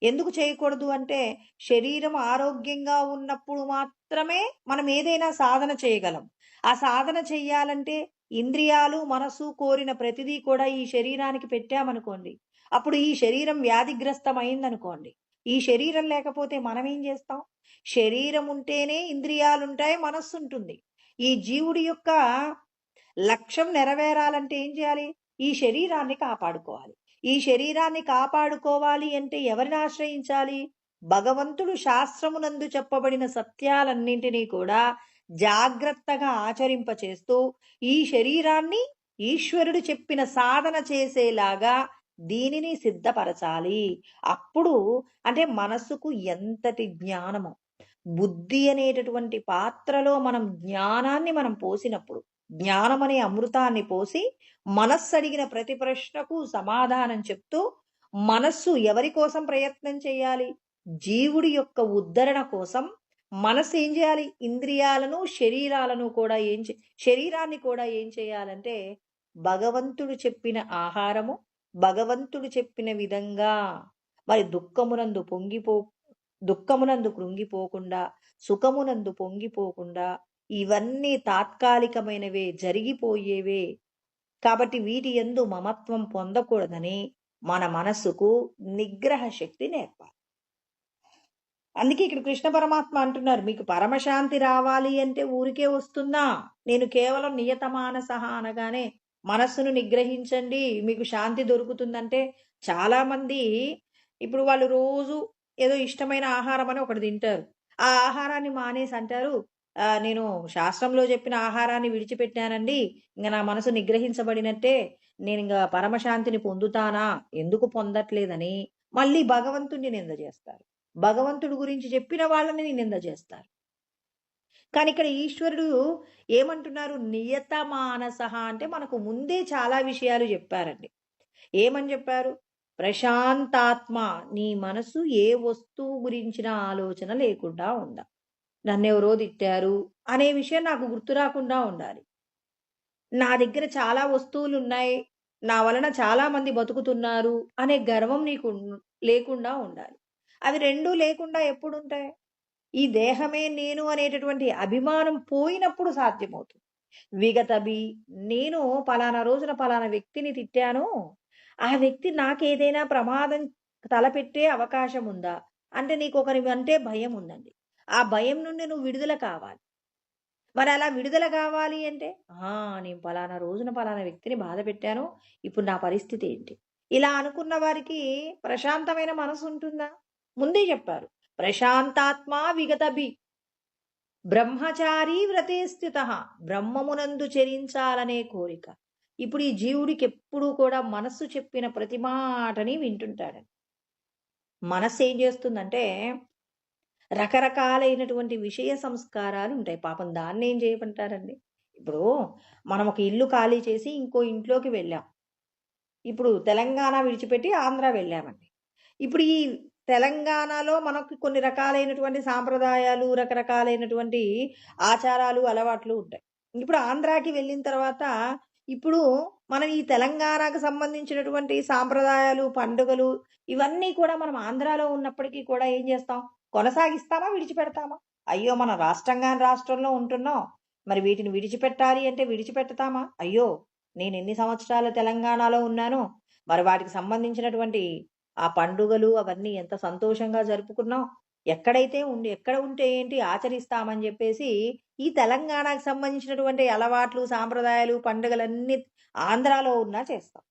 ఎందుకు చేయకూడదు అంటే, శరీరం ఆరోగ్యంగా ఉన్నప్పుడు మాత్రమే మనం ఏదైనా సాధన చేయగలం. ఆ సాధన చెయ్యాలంటే ఇంద్రియాలు, మనసు కోరిన ప్రతిదీ కూడా ఈ శరీరానికి పెట్టామనుకోండి. అప్పుడు ఈ శరీరం వ్యాధిగ్రస్తమైందనుకోండి. ఈ శరీరం లేకపోతే మనమేం చేస్తాం? శరీరం ఉంటేనే ఇంద్రియాలుంటాయి, మనస్సుంటుంది. ఈ జీవుడి యొక్క లక్ష్యం నెరవేరాలంటే ఏం చేయాలి? ఈ శరీరాన్ని కాపాడుకోవాలి. ఈ శరీరాన్ని కాపాడుకోవాలి అంటే ఎవరిని ఆశ్రయించాలి? భగవంతుడు శాస్త్రమునందు చెప్పబడిన సత్యాలన్నింటినీ కూడా జాగ్రత్తగా ఆచరింపచేస్తూ ఈ శరీరాన్ని ఈశ్వరుడు చెప్పిన సాధన చేసేలాగా దీనిని సిద్ధపరచాలి. అప్పుడు అంటే మనస్సుకు ఎంతటి జ్ఞానము, బుద్ధి అనేటటువంటి పాత్రలో మనం పోసినప్పుడు, జ్ఞానం అనే అమృతాన్ని పోసి మనస్సు అడిగిన ప్రతి ప్రశ్నకు సమాధానం చెప్తూ, మనస్సు ఎవరి కోసం ప్రయత్నం చేయాలి? జీవుడి యొక్క ఉద్ధరణ కోసం మనస్సు ఏం చేయాలి? ఇంద్రియాలను, శరీరాన్ని కూడా ఏం చేయాలంటే భగవంతుడు చెప్పిన ఆహారము, భగవంతుడు చెప్పిన విధంగా మరి దుఃఖమునందు కృంగిపోకుండా, సుఖమునందు పొంగిపోకుండా, ఇవన్నీ తాత్కాలికమైనవే, జరిగిపోయేవే. కాబట్టి వీటి యందు మమత్వం పొందకూడదని మన మనస్సుకు నిగ్రహ శక్తి నేర్పాలి. అందుకే ఇక్కడ కృష్ణ పరమాత్మ అంటున్నారు, మీకు పరమశాంతి రావాలి అంటే ఊరికే వస్తుందా? నేను కేవలం నియతమానసః అనగానే మనస్సును నిగ్రహించండి, మీకు శాంతి దొరుకుతుందంటే, చాలా మంది ఇప్పుడు వాళ్ళు రోజు ఏదో ఇష్టమైన ఆహారం అని ఒకటి తింటారు. ఆ ఆహారాన్ని మానేసి అంటారు, నేను శాస్త్రంలో చెప్పిన ఆహారాన్ని విడిచిపెట్టానండి, ఇంక నా మనసు నిగ్రహించబడినట్టే, నేను ఇంకా పరమశాంతిని పొందుతానా? ఎందుకు పొందట్లేదని మళ్ళీ భగవంతుణ్ణి నింద చేస్తారు. భగవంతుడి గురించి చెప్పిన వాళ్ళని నింద చేస్తారు. కానీ ఇక్కడ ఈశ్వరుడు ఏమంటున్నారు? నియత మానసః అంటే మనకు ముందే చాలా విషయాలు చెప్పారండి. ఏమని చెప్పారు? ప్రశాంతాత్మ, నీ మనసు ఏ వస్తువు గురించిన ఆలోచన లేకుండా ఉండాలి. నన్నెవరో తిట్టారు అనే విషయం నాకు గుర్తు రాకుండా ఉండాలి. నా దగ్గర చాలా వస్తువులున్నాయి, నా వలన చాలా మంది బతుకుతున్నారు అనే గర్వం నీకు లేకుండా ఉండాలి. అవి రెండూ లేకుండా ఎప్పుడుంటాయి? ఈ దేహమే నేను అనేటటువంటి అభిమానం పోయినప్పుడు సాధ్యమవుతుంది. విగతభి, నేను పలానా రోజున పలానా వ్యక్తిని తిట్టాను, ఆ వ్యక్తి నాకేదైనా ప్రమాదం తలపెట్టే అవకాశం ఉందా? అంటే నీకొకరి అంటే భయం ఉందండి. ఆ భయం నుండి నువ్వు విడుదల కావాలి. మరి అలా విడుదల కావాలి అంటే, నేను పలానా రోజున పలానా వ్యక్తిని బాధ పెట్టాను, ఇప్పుడు నా పరిస్థితి ఏంటి? ఇలా అనుకున్న వారికి ప్రశాంతమైన మనసు ఉంటుందా? ముందే చెప్పారు, ప్రశాంతాత్మ విగతభి బ్రహ్మచారి వ్రతే స్థితః, బ్రహ్మమునందు చరించాలనే కోరిక. ఇప్పుడు ఈ జీవుడికి ఎప్పుడూ కూడా మనస్సు చెప్పిన ప్రతి మాటని వింటుంటాడండి. మనస్సు ఏం చేస్తుందంటే రకరకాలైనటువంటి విషయ సంస్కారాలు ఉంటాయి. పాపం దాన్నేం చేయమంటారండి? ఇప్పుడు మనం ఒక ఇల్లు ఖాళీ చేసి ఇంకో ఇంట్లోకి వెళ్ళాం. ఇప్పుడు తెలంగాణ విడిచిపెట్టి ఆంధ్ర వెళ్ళామండి. ఇప్పుడు ఈ తెలంగాణలో మనకు కొన్ని రకాలైనటువంటి సాంప్రదాయాలు, రకరకాలైనటువంటి ఆచారాలు, అలవాట్లు ఉంటాయి. ఇప్పుడు ఆంధ్రాకి వెళ్ళిన తర్వాత ఇప్పుడు మనం ఈ తెలంగాణకు సంబంధించినటువంటి సాంప్రదాయాలు, పండుగలు ఇవన్నీ కూడా మనం ఆంధ్రాలో ఉన్నప్పటికీ కూడా ఏం చేస్తాం? కొనసాగిస్తామా? విడిచిపెడతామా? అయ్యో! మనం రాష్ట్రంలో ఉంటున్నాం. మరి వీటిని విడిచిపెట్టాలి అంటే విడిచిపెడతామా? అయ్యో! నేను ఎన్ని సంవత్సరాలు తెలంగాణలో ఉన్నాను. మరి వాటికి సంబంధించినటువంటి ఆ పండుగలు అవన్నీ ఎంత సంతోషంగా జరుపుకున్నాం. ఎక్కడ ఉంటే ఏంటి ఆచరిస్తామని చెప్పేసి ఈ తెలంగాణకు సంబంధించినటువంటి అలవాట్లు, సాంప్రదాయాలు, పండుగలన్నీ ఆంధ్రాలో ఉన్నా చేస్తాం.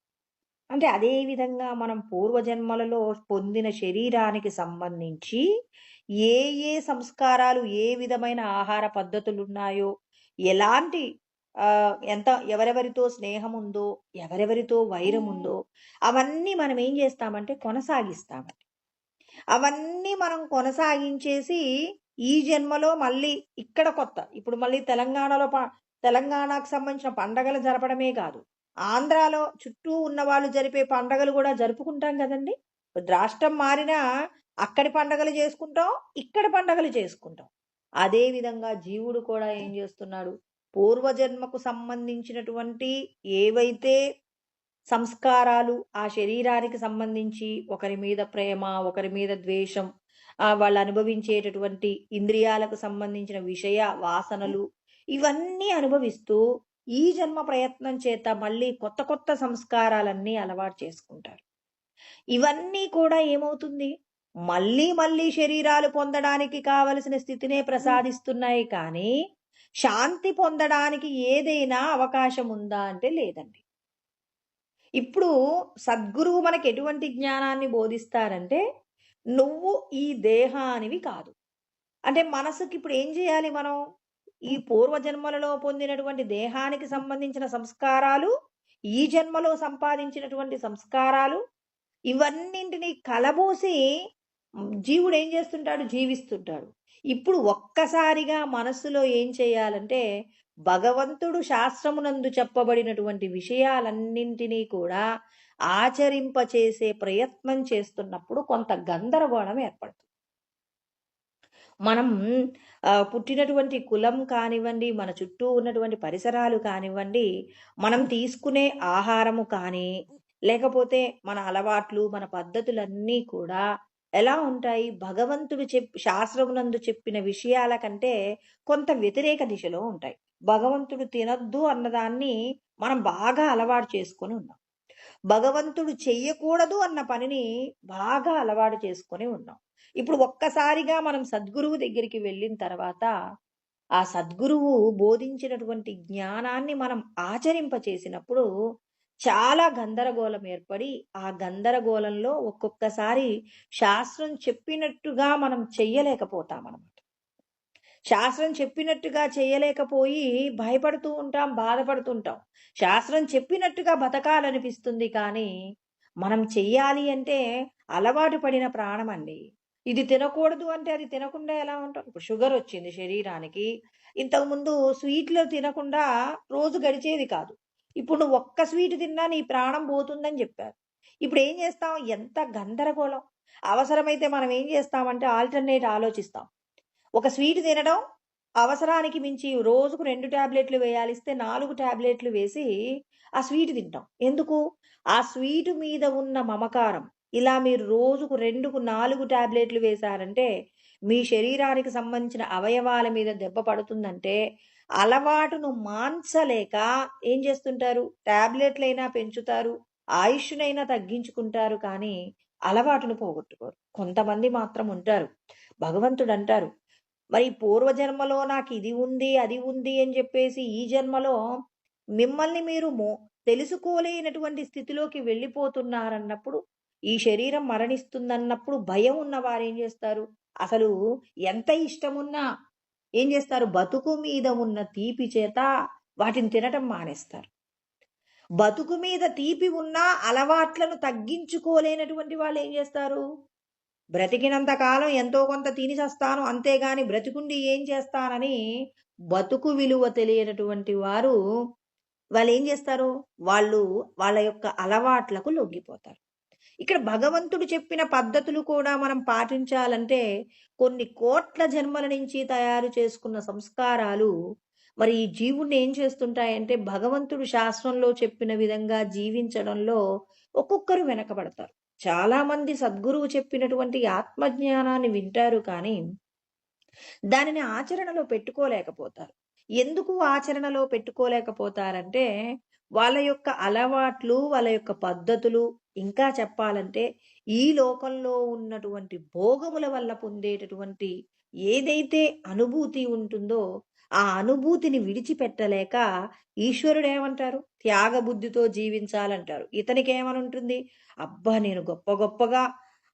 అంటే అదే విధంగా మనం పూర్వజన్మలలో పొందిన శరీరానికి సంబంధించి ఏ ఏ సంస్కారాలు, ఏ విధమైన ఆహార పద్ధతులున్నాయో, ఎలాంటి ఎవరెవరితో స్నేహం ఉందో, ఎవరెవరితో వైరం ఉందో, అవన్నీ మనం ఏం చేస్తామంటే కొనసాగిస్తామండి. అవన్నీ మనం కొనసాగించేసి ఈ జన్మలో మళ్ళీ ఇక్కడ ఇప్పుడు మళ్ళీ తెలంగాణకు సంబంధించిన పండగలు జరపడమే కాదు, ఆంధ్రాలో చుట్టూ ఉన్న వాళ్ళు జరిపే పండగలు కూడా జరుపుకుంటాం కదండి. రాష్ట్రం మారినా అక్కడి పండగలు చేసుకుంటాం, ఇక్కడి పండగలు చేసుకుంటాం. అదే విధంగా జీవుడు కూడా ఏం చేస్తున్నాడు, పూర్వజన్మకు సంబంధించినటువంటి ఏవైతే సంస్కారాలు ఆ శరీరానికి సంబంధించి ఒకరి మీద ప్రేమ, ఒకరి మీద ద్వేషం, వాళ్ళు అనుభవించేటటువంటి ఇంద్రియాలకు సంబంధించిన విషయ వాసనలు, ఇవన్నీ అనుభవిస్తూ ఈ జన్మ ప్రయత్నం చేత మళ్ళీ కొత్త కొత్త సంస్కారాలన్నీ అలవాటు చేసుకుంటారు. ఇవన్నీ కూడా ఏమవుతుంది, మళ్ళీ మళ్ళీ శరీరాలు పొందడానికి కావలసిన స్థితినే ప్రసాదిస్తున్నాయి కానీ శాంతి పొందడానికి ఏదైనా అవకాశం ఉందా అంటే లేదండి. ఇప్పుడు సద్గురువు మనకి ఎటువంటి జ్ఞానాన్ని బోధిస్తారంటే, నువ్వు ఈ దేహానివి కాదు. అంటే మనసుకి ఇప్పుడు ఏం చేయాలి మనం, ఈ పూర్వజన్మలలో పొందినటువంటి దేహానికి సంబంధించిన సంస్కారాలు, ఈ జన్మలో సంపాదించినటువంటి సంస్కారాలు, ఇవన్నింటినీ కలబోసి జీవుడు ఏం చేస్తుంటాడు, జీవిస్తుంటాడు. ఇప్పుడు ఒక్కసారిగా మనస్సులో ఏం చేయాలంటే, భగవంతుడు శాస్త్రమునందు చెప్పబడినటువంటి విషయాలన్నింటినీ కూడా ఆచరింపచేసే ప్రయత్నం చేస్తున్నప్పుడు కొంత గందరగోళం ఏర్పడుతుంది. మనం పుట్టినటువంటి కులం కానివ్వండి, మన చుట్టూ ఉన్నటువంటి పరిసరాలు కానివ్వండి, మనం తీసుకునే ఆహారము కానీ, లేకపోతే మన అలవాట్లు, మన పద్ధతులన్నీ కూడా ఎలా ఉంటాయి, భగవంతుడు శాస్త్రమునందు చెప్పిన విషయాల కంటే కొంత వ్యతిరేక దిశలో ఉంటాయి. భగవంతుడు తినొద్దు అన్నదాన్ని మనం బాగా అలవాటు చేసుకొని ఉన్నాం. భగవంతుడు చెయ్యకూడదు అన్న పనిని బాగా అలవాటు చేసుకొని ఉన్నాం. ఇప్పుడు ఒక్కసారిగా మనం సద్గురువు దగ్గరికి వెళ్ళిన తర్వాత ఆ సద్గురువు బోధించినటువంటి జ్ఞానాన్ని మనం ఆచరింపచేసినప్పుడు చాలా గందరగోళం ఏర్పడి, ఆ గందరగోళంలో ఒక్కొక్కసారి శాస్త్రం చెప్పినట్టుగా మనం చెయ్యలేకపోతామన్నమాట. శాస్త్రం చెప్పినట్టుగా చేయలేకపోయి భయపడుతూ ఉంటాం, బాధపడుతుంటాం. శాస్త్రం చెప్పినట్టుగా బతకాలనిపిస్తుంది కానీ మనం చెయ్యాలి అంటే అలవాటు పడిన ప్రాణం అండి. ఇది తినకూడదు అంటే అది తినకుండా ఎలా ఉంటాం. ఇప్పుడు షుగర్ వచ్చింది శరీరానికి. ఇంతకుముందు స్వీట్లు తినకుండా రోజు గడిచేది కాదు. ఇప్పుడు నువ్వు ఒక్క స్వీట్ తిన్నా నీ ప్రాణం పోతుందని చెప్పారు. ఇప్పుడు ఏం చేస్తాం, ఎంత గందరగోళం. అవసరమైతే మనం ఏం చేస్తామంటే ఆల్టర్నేట్ ఆలోచిస్తాం. ఒక స్వీట్ తినడం అవసరానికి మించి రోజుకు 2 టాబ్లెట్లు వేయాలిస్తే 4 టాబ్లెట్లు వేసి ఆ స్వీట్ తింటాం. ఎందుకు? ఆ స్వీటు మీద ఉన్న మమకారం. ఇలా మీరు రోజుకు 2కు 4 టాబ్లెట్లు వేశారంటే మీ శరీరానికి సంబంధించిన అవయవాల మీద దెబ్బ పడుతుందంటే అలవాటును మాన్చలేక ఏం చేస్తుంటారు, టాబ్లెట్లైనా పెంచుతారు, ఆయుష్నైనా తగ్గించుకుంటారు కానీ అలవాటును పోగొట్టుకోరు. కొంతమంది మాత్రం ఉంటారు. భగవంతుడు అంటారు, మరి పూర్వజన్మలో నాకు ఇది ఉంది, అది ఉంది అని చెప్పేసి ఈ జన్మలో మిమ్మల్ని మీరు తెలుసుకోలేనటువంటి స్థితిలోకి వెళ్ళిపోతున్నారన్నప్పుడు, ఈ శరీరం మరణిస్తుందన్నప్పుడు భయం ఉన్న వారు ఏం చేస్తారు, అసలు ఎంత ఇష్టమున్నా ఏం చేస్తారు, బతుకు మీద ఉన్న తీపి చేత వాటిని తినటం మానేస్తారు. బతుకు మీద తీపి ఉన్నా అలవాట్లను తగ్గించుకోలేనటువంటి వాళ్ళు ఏం చేస్తారు, బ్రతికినంత కాలం ఎంతో కొంత తిని చస్తాను, అంతేగాని బ్రతికుండి ఏం చేస్తానని బతుకు విలువ తెలియనటువంటి వారు వాళ్ళు ఏం చేస్తారు, వాళ్ళ యొక్క అలవాట్లకు లొంగిపోతారు. ఇక్కడ భగవంతుడు చెప్పిన పద్ధతులు కూడా మనం పాటించాలంటే కొన్ని కోట్ల జన్మల నుంచి తయారు చేసుకున్న సంస్కారాలు మరి ఈ జీవుణ్ణి ఏం చేస్తుంటాయంటే, భగవంతుడు శాస్త్రంలో చెప్పిన విధంగా జీవించడంలో ఒక్కొక్కరు వెనకబడతారు. చాలా మంది సద్గురువు చెప్పినటువంటి ఆత్మజ్ఞానాన్ని వింటారు కానీ దానిని ఆచరణలో పెట్టుకోలేకపోతారు. ఎందుకు ఆచరణలో పెట్టుకోలేకపోతారంటే వాళ్ళ యొక్క అలవాట్లు, వాళ్ళ యొక్క పద్ధతులు, ఇంకా చెప్పాలంటే ఈ లోకంలో ఉన్నటువంటి భోగముల వల్ల పొందేటటువంటి ఏదైతే అనుభూతి ఉంటుందో ఆ అనుభూతిని విడిచిపెట్టలేక ఈశ్వరుడు ఏమంటారు, త్యాగ బుద్ధితో జీవించాలంటారు. ఇతనికి ఏమనుంటుంది, అబ్బా నేను గొప్పగా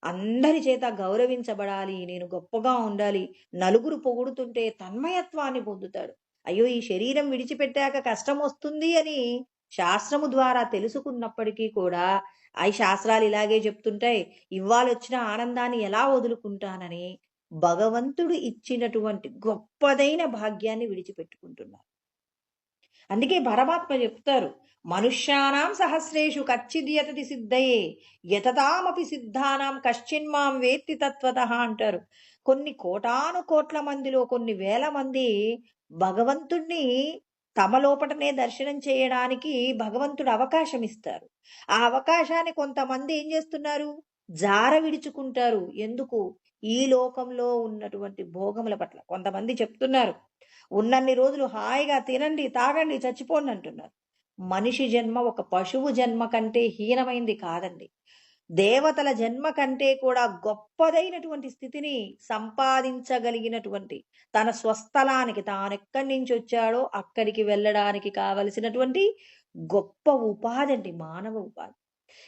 అందరి చేత గౌరవించబడాలి, నేను గొప్పగా ఉండాలి, నలుగురు పొగుడుతుంటే తన్మయత్వాన్ని పొందుతాడు. అయ్యో ఈ శరీరం విడిచిపెట్టాక కష్టం వస్తుంది అని శాస్త్రము ద్వారా తెలుసుకున్నప్పటికీ కూడా ఆ శాస్త్రాలు ఇలాగే చెప్తుంటాయి, ఇవ్వాలొచ్చిన ఆనందాన్ని ఎలా వదులుకుంటానని భగవంతుడు ఇచ్చినటువంటి గొప్పదైన భాగ్యాన్ని విడిచిపెట్టుకుంటున్నారు. అందుకే పరమాత్మ చెప్తారు, మనుష్యానాం సహస్రేషు కచ్చిద్యతతి సిద్ధయే యతతామపి సిద్ధానాం కశ్చిన్మాం వేత్తి తత్వతః అంటారు. కొన్ని కోటాను కోట్ల మందిలో కొన్ని వేల మంది భగవంతుణ్ణి తమ లోపటనే దర్శనం చేయడానికి భగవంతుడు అవకాశం ఇస్తారు. ఆ అవకాశాన్ని కొంతమంది ఏం చేస్తున్నారు, జార విడుచుకుంటారు. ఎందుకు? ఈ లోకంలో ఉన్నటువంటి భోగముల పట్ల. కొంతమంది చెప్తున్నారు, ఉన్నన్ని రోజులు హాయిగా తినండి, తాగండి, చచ్చిపోండి అంటున్నారు. మనిషి జన్మ ఒక పశువు జన్మ కంటే హీనమైంది కాదండి. దేవతల జన్మ కంటే కూడా గొప్పదైనటువంటి స్థితిని సంపాదించగలిగినటువంటి, తన స్వస్థలానికి తానెక్కడి నుంచి వచ్చాడో అక్కడికి వెళ్ళడానికి కావలసినటువంటి గొప్ప ఉపాధి అండి మానవ ఉపాధి.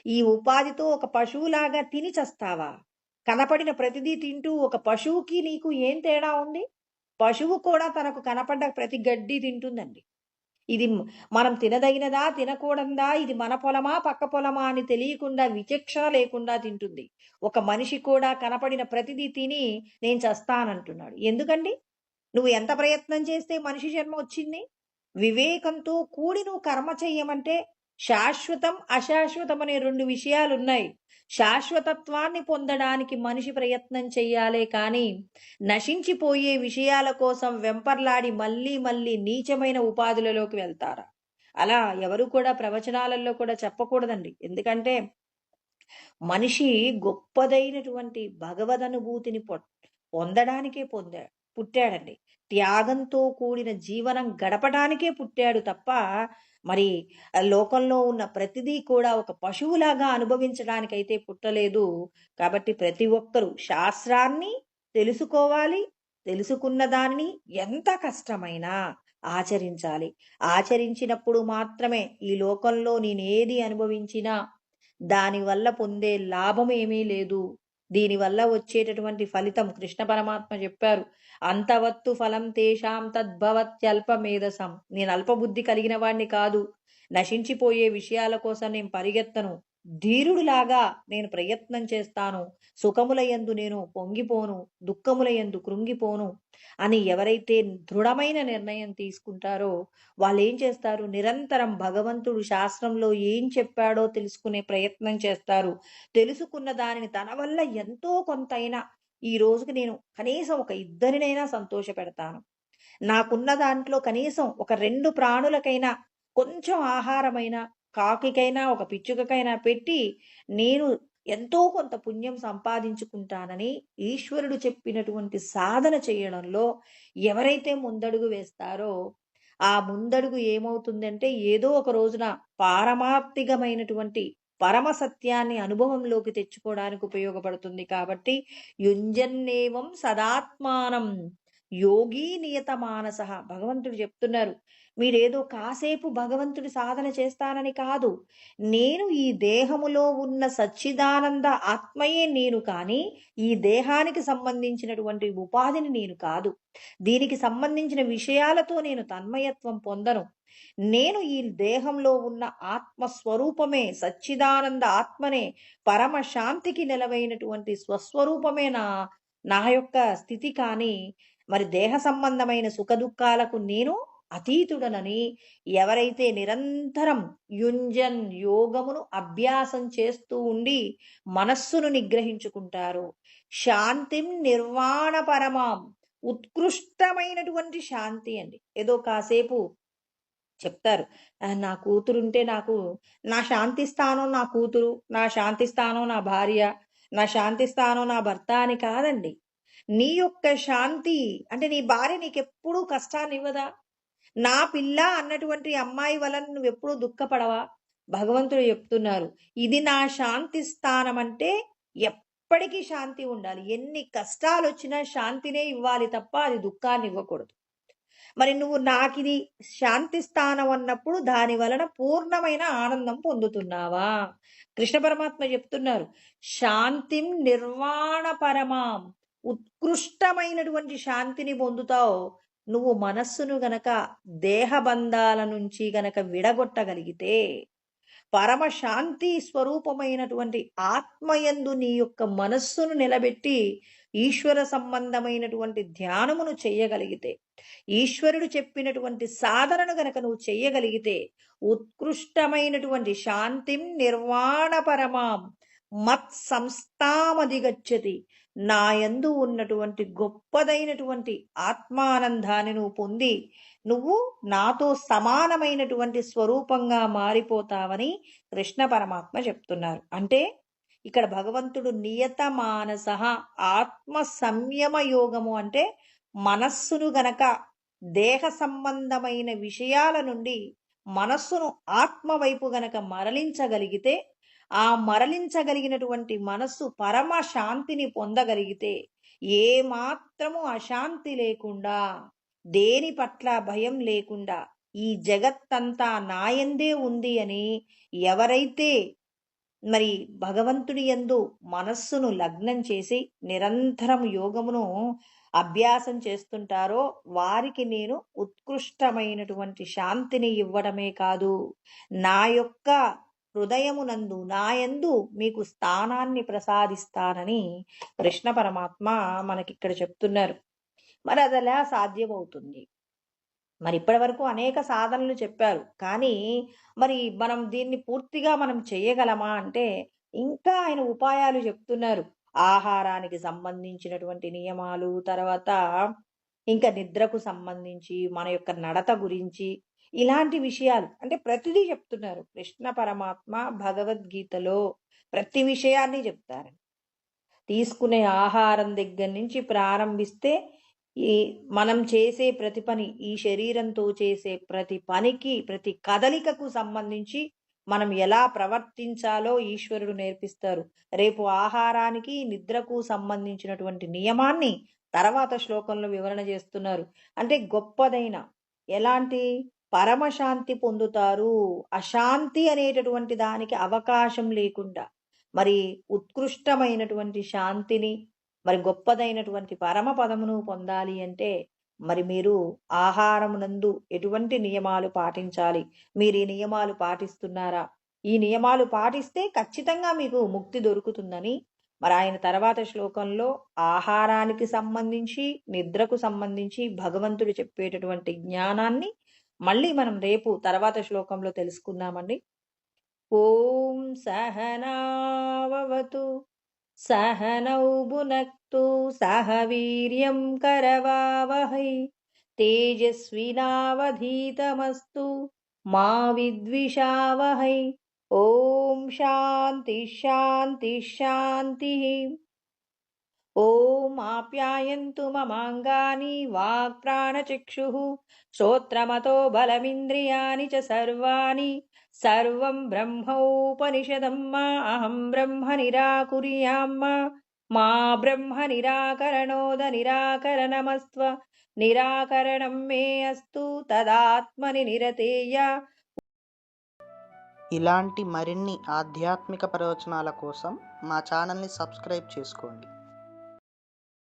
ఈ ఉపాధితో ఒక పశువులాగా తిని చస్తావా? కనపడిన ప్రతిదీ తింటూ ఒక పశువుకి నీకు ఏం తేడా ఉంది? పశువు కూడా తనకు కనపడ్డ ప్రతి గడ్డి తింటుందండి. ఇది మనం తినదగినదా, తినకూడదా, ఇది మన పొలమా, పక్క పొలమా అని తెలియకుండా, విచక్షణ లేకుండా తింటుంది. ఒక మనిషి కూడా కనపడిన ప్రతిదీ తిని నేను చస్తానంటున్నాడు. ఎందుకండి? నువ్వు ఎంత ప్రయత్నం చేస్తే మనిషి జన్మ వచ్చింది? వివేకంతో కూడి నువ్వు కర్మ చెయ్యమంటే, శాశ్వతం, అశాశ్వతం అనే 2 విషయాలున్నాయి. శాశ్వతత్వాన్ని పొందడానికి మనిషి ప్రయత్నం చెయ్యాలే కానీ, నశించిపోయే విషయాల కోసం వెంపర్లాడి మళ్ళీ మళ్ళీ నీచమైన ఉపాధులలోకి వెళ్తారా? అలా ఎవరు కూడా ప్రవచనాలలో కూడా చెప్పకూడదండి. ఎందుకంటే మనిషి గొప్పదైనటువంటి భగవదనుభూతిని పొందడానికే పుట్టాడండి. త్యాగంతో కూడిన జీవనం గడపడానికే పుట్టాడు తప్ప, మరి లోకంలో ఉన్న ప్రతిదీ కూడా ఒక పశువులాగా అనుభవించడానికైతే పుట్టలేదు. కాబట్టి ప్రతి ఒక్కరూ శాస్త్రాన్ని తెలుసుకోవాలి. తెలుసుకున్న దానిని ఎంత కష్టమైనా ఆచరించాలి. ఆచరించినప్పుడు మాత్రమే ఈ లోకంలో నేనేది అనుభవించినా దానివల్ల పొందే లాభం ఏమీ లేదు. దీనివల్ల వచ్చేటటువంటి ఫలితం కృష్ణ పరమాత్మ చెప్పారు, అంతవత్తు ఫలం తేషాం తద్భవత్యల్పమేధసం. నేను అల్పబుద్ధి కలిగిన వాడిని కాదు, నశించిపోయే విషయాల కోసం నేను పరిగెత్తను, ధీరుడులాగా నేను ప్రయత్నం చేస్తాను, సుఖముల యందు నేను పొంగిపోను, దుఃఖముల యందు కృంగిపోను అని ఎవరైతే దృఢమైన నిర్ణయం తీసుకుంటారో వాళ్ళు ఏం చేస్తారు, నిరంతరం భగవంతుడు శాస్త్రంలో ఏం చెప్పాడో తెలుసుకునే ప్రయత్నం చేస్తారు. తెలుసుకున్న దానిని తన వల్ల ఎంతో కొంతైనా, ఈ రోజుకి నేను కనీసం ఒక ఇద్దరినైనా సంతోష పెడతాను, నాకున్న దాంట్లో కనీసం ఒక 2 ప్రాణులకైనా కొంచెం ఆహారమైనా, కాకికైనా ఒక పిచ్చుకకైనా పెట్టి నేను ఎంతో కొంత పుణ్యం సంపాదించుకుంటానని ఈశ్వరుడు చెప్పినటువంటి సాధన చేయడంలో ఎవరైతే ముందడుగు వేస్తారో ఆ ముందడుగు ఏమవుతుందంటే ఏదో ఒక రోజున పారమార్థికమైనటువంటి పరమ సత్యాన్ని అనుభవంలోకి తెచ్చుకోవడానికి ఉపయోగపడుతుంది. కాబట్టి యుంజన్నేవం సదాత్మానం యోగీ నియత మానస. భగవంతుడు చెప్తున్నారు, మీరేదో కాసేపు భగవంతుడి సాధన చేస్తానని కాదు, నేను ఈ దేహములో ఉన్న సచ్చిదానంద ఆత్మయే నేను కానీ ఈ దేహానికి సంబంధించినటువంటి ఉపాధిని నేను కాదు, దీనికి సంబంధించిన విషయాలతో నేను తన్మయత్వం పొందను. నేను ఈ దేహంలో ఉన్న ఆత్మస్వరూపమే, సచ్చిదానంద ఆత్మనే, పరమ శాంతికి నెలవైనటువంటి స్వస్వరూపమే నా యొక్క స్థితి కానీ మరి దేహ సంబంధమైన సుఖ దుఃఖాలకు నేను అతీతుడనని ఎవరైతే నిరంతరం యుంజన్ యోగమును అభ్యాసం చేస్తూ ఉండి మనస్సును నిగ్రహించుకుంటారో, శాంతిం నిర్వాణ పరమాం, ఉత్కృష్టమైనటువంటి శాంతి అండి. ఏదో కాసేపు చెప్తారు, నా కూతురుంటే నాకు, నా శాంతి స్థానం నా కూతురు, నా శాంతి స్థానం నా భార్య, నా శాంతి స్థానం నా భర్త అని కాదండి. నీ యొక్క శాంతి అంటే నీ భార్య నీకెప్పుడూ కష్టాన్ని ఇవ్వదా? నా పిల్ల అన్నటువంటి అమ్మాయి వలన నువ్వెప్పుడూ దుఃఖపడవా? భగవంతుడు చెప్తున్నారు, ఇది నా శాంతి స్థానం అంటే ఎప్పటికీ శాంతి ఉండాలి. ఎన్ని కష్టాలు వచ్చినా శాంతినే ఇవ్వాలి తప్ప అది దుఃఖాన్ని ఇవ్వకూడదు. మరి నువ్వు నాకిది శాంతి స్థానం అన్నప్పుడు దాని వలన పూర్ణమైన ఆనందం పొందుతున్నావా? కృష్ణ పరమాత్మ చెప్తున్నారు, శాంతిం నిర్వాణ పరమాం, ఉత్కృష్టమైనటువంటి శాంతిని పొందుతావు నువ్వు మనస్సును గనక దేహబంధాల నుంచి గనక విడగొట్టగలిగితే, పరమ శాంతి స్వరూపమైనటువంటి ఆత్మయందు నీ యొక్క మనస్సును నిలబెట్టి ఈశ్వర సంబంధమైనటువంటి ధ్యానమును చెయ్యగలిగితే, ఈశ్వరుడు చెప్పినటువంటి సాధనను గనక నువ్వు చెయ్యగలిగితే, ఉత్కృష్టమైనటువంటి శాంతిం నిర్వాణ పరమాం మత్ సంస్థామధిగచ్చతి, నా యందు ఉన్నటువంటి గొప్పదైనటువంటి ఆత్మానందాన్ని నువ్వు పొంది నువ్వు నాతో సమానమైనటువంటి స్వరూపంగా మారిపోతావని కృష్ణ పరమాత్మ చెప్తున్నారు. అంటే ఇక్కడ భగవంతుడు నియత మానస ఆత్మ సంయమ యోగము అంటే మనస్సును గనక దేహ సంబంధమైన విషయాల నుండి మనస్సును ఆత్మ వైపు గనక మరలించగలిగితే, ఆ మరలించగలిగినటువంటి మనస్సు పరమ శాంతిని పొందగలిగితే, ఏ మాత్రము అశాంతి లేకుండా, దేని పట్ల భయం లేకుండా, ఈ జగత్తంతా నాయందే ఉంది అని ఎవరైతే మరి భగవంతుడి యందు మనస్సును లగ్నం చేసి నిరంతరం యోగమును అభ్యాసం చేస్తుంటారో వారికి నేను ఉత్కృష్టమైనటువంటి శాంతిని ఇవ్వడమే కాదు, నా యొక్క హృదయమునందు నాయందు మీకు స్థానాన్ని ప్రసాదిస్తానని కృష్ణ పరమాత్మ మనకిక్కడ చెప్తున్నారు. మరి అది ఎలా సాధ్యమవుతుంది? మరి ఇప్పటి వరకు అనేక సాధనలు చెప్పారు, కానీ మరి మనం దీన్ని పూర్తిగా మనం చేయగలమా అంటే ఇంకా ఆయన ఉపాయాలు చెప్తున్నారు. ఆహారానికి సంబంధించినటువంటి నియమాలు, తర్వాత ఇంకా నిద్రకు సంబంధించి మన యొక్క నడత గురించి ఇలాంటి విషయాలు అంటే ప్రతిదీ చెప్తున్నారు కృష్ణ పరమాత్మ. భగవద్గీతలో ప్రతి విషయాన్ని చెప్తారు. తీసుకునే ఆహారం దగ్గర నుంచి ప్రారంభిస్తే ఈ మనం చేసే ప్రతి పని, ఈ శరీరంతో చేసే ప్రతి పనికి, ప్రతి కదలికకు సంబంధించి మనం ఎలా ప్రవర్తించాలో ఈశ్వరుడు నేర్పిస్తారు. రేపు ఆహారానికి నిద్రకు సంబంధించినటువంటి నియమాన్ని తర్వాత శ్లోకంలో వివరణ చేస్తున్నారు. అంటే గొప్పదైన ఎలాంటి పరమశాంతి పొందుతారు, అశాంతి అనేటటువంటి దానికి అవకాశం లేకుండా మరి ఉత్కృష్టమైనటువంటి శాంతిని, మరి గొప్పదైనటువంటి పరమ పదమును పొందాలి అంటే మరి మీరు ఆహారమునందు ఎటువంటి నియమాలు పాటించాలి, మీరు ఈ నియమాలు పాటిస్తున్నారా? ఈ నియమాలు పాటిస్తే ఖచ్చితంగా మీకు ముక్తి దొరుకుతుందని మరి ఆయన తర్వాత శ్లోకంలో ఆహారానికి సంబంధించి, నిద్రకు సంబంధించి భగవంతుడు చెప్పేటటువంటి జ్ఞానాన్ని మళ్ళీ మనం రేపు తర్వాత శ్లోకంలో తెలుసుకుందామండి. ఓం సహనావతు सहनौ भुनक्तु सह वीर्यं करवावहै तेजस्विनावधीतमस्तु मा विद्विषावहै। ओम शांति शांति शांतिः। ओम आप्यायन्तु ममाङ्गानि वाक्प्राणचक्षुः श्रोत्रमतो बलमिन्द्रियाणि च सर्वाणि सर्वं ब्रह्मोपनिषदं मा अहं ब्रह्म निराकुर्यां मा ब्रह्म निराकरणोद निराकरणमस्त्व निराकरणं मे अस्तु तदात्मनि निरतेय। ఇలాంటి మరిన్ని ఆధ్యాత్మిక ప్రవచనాల కోసం మా ఛానల్ని సబ్స్క్రైబ్ చేసుకోండి.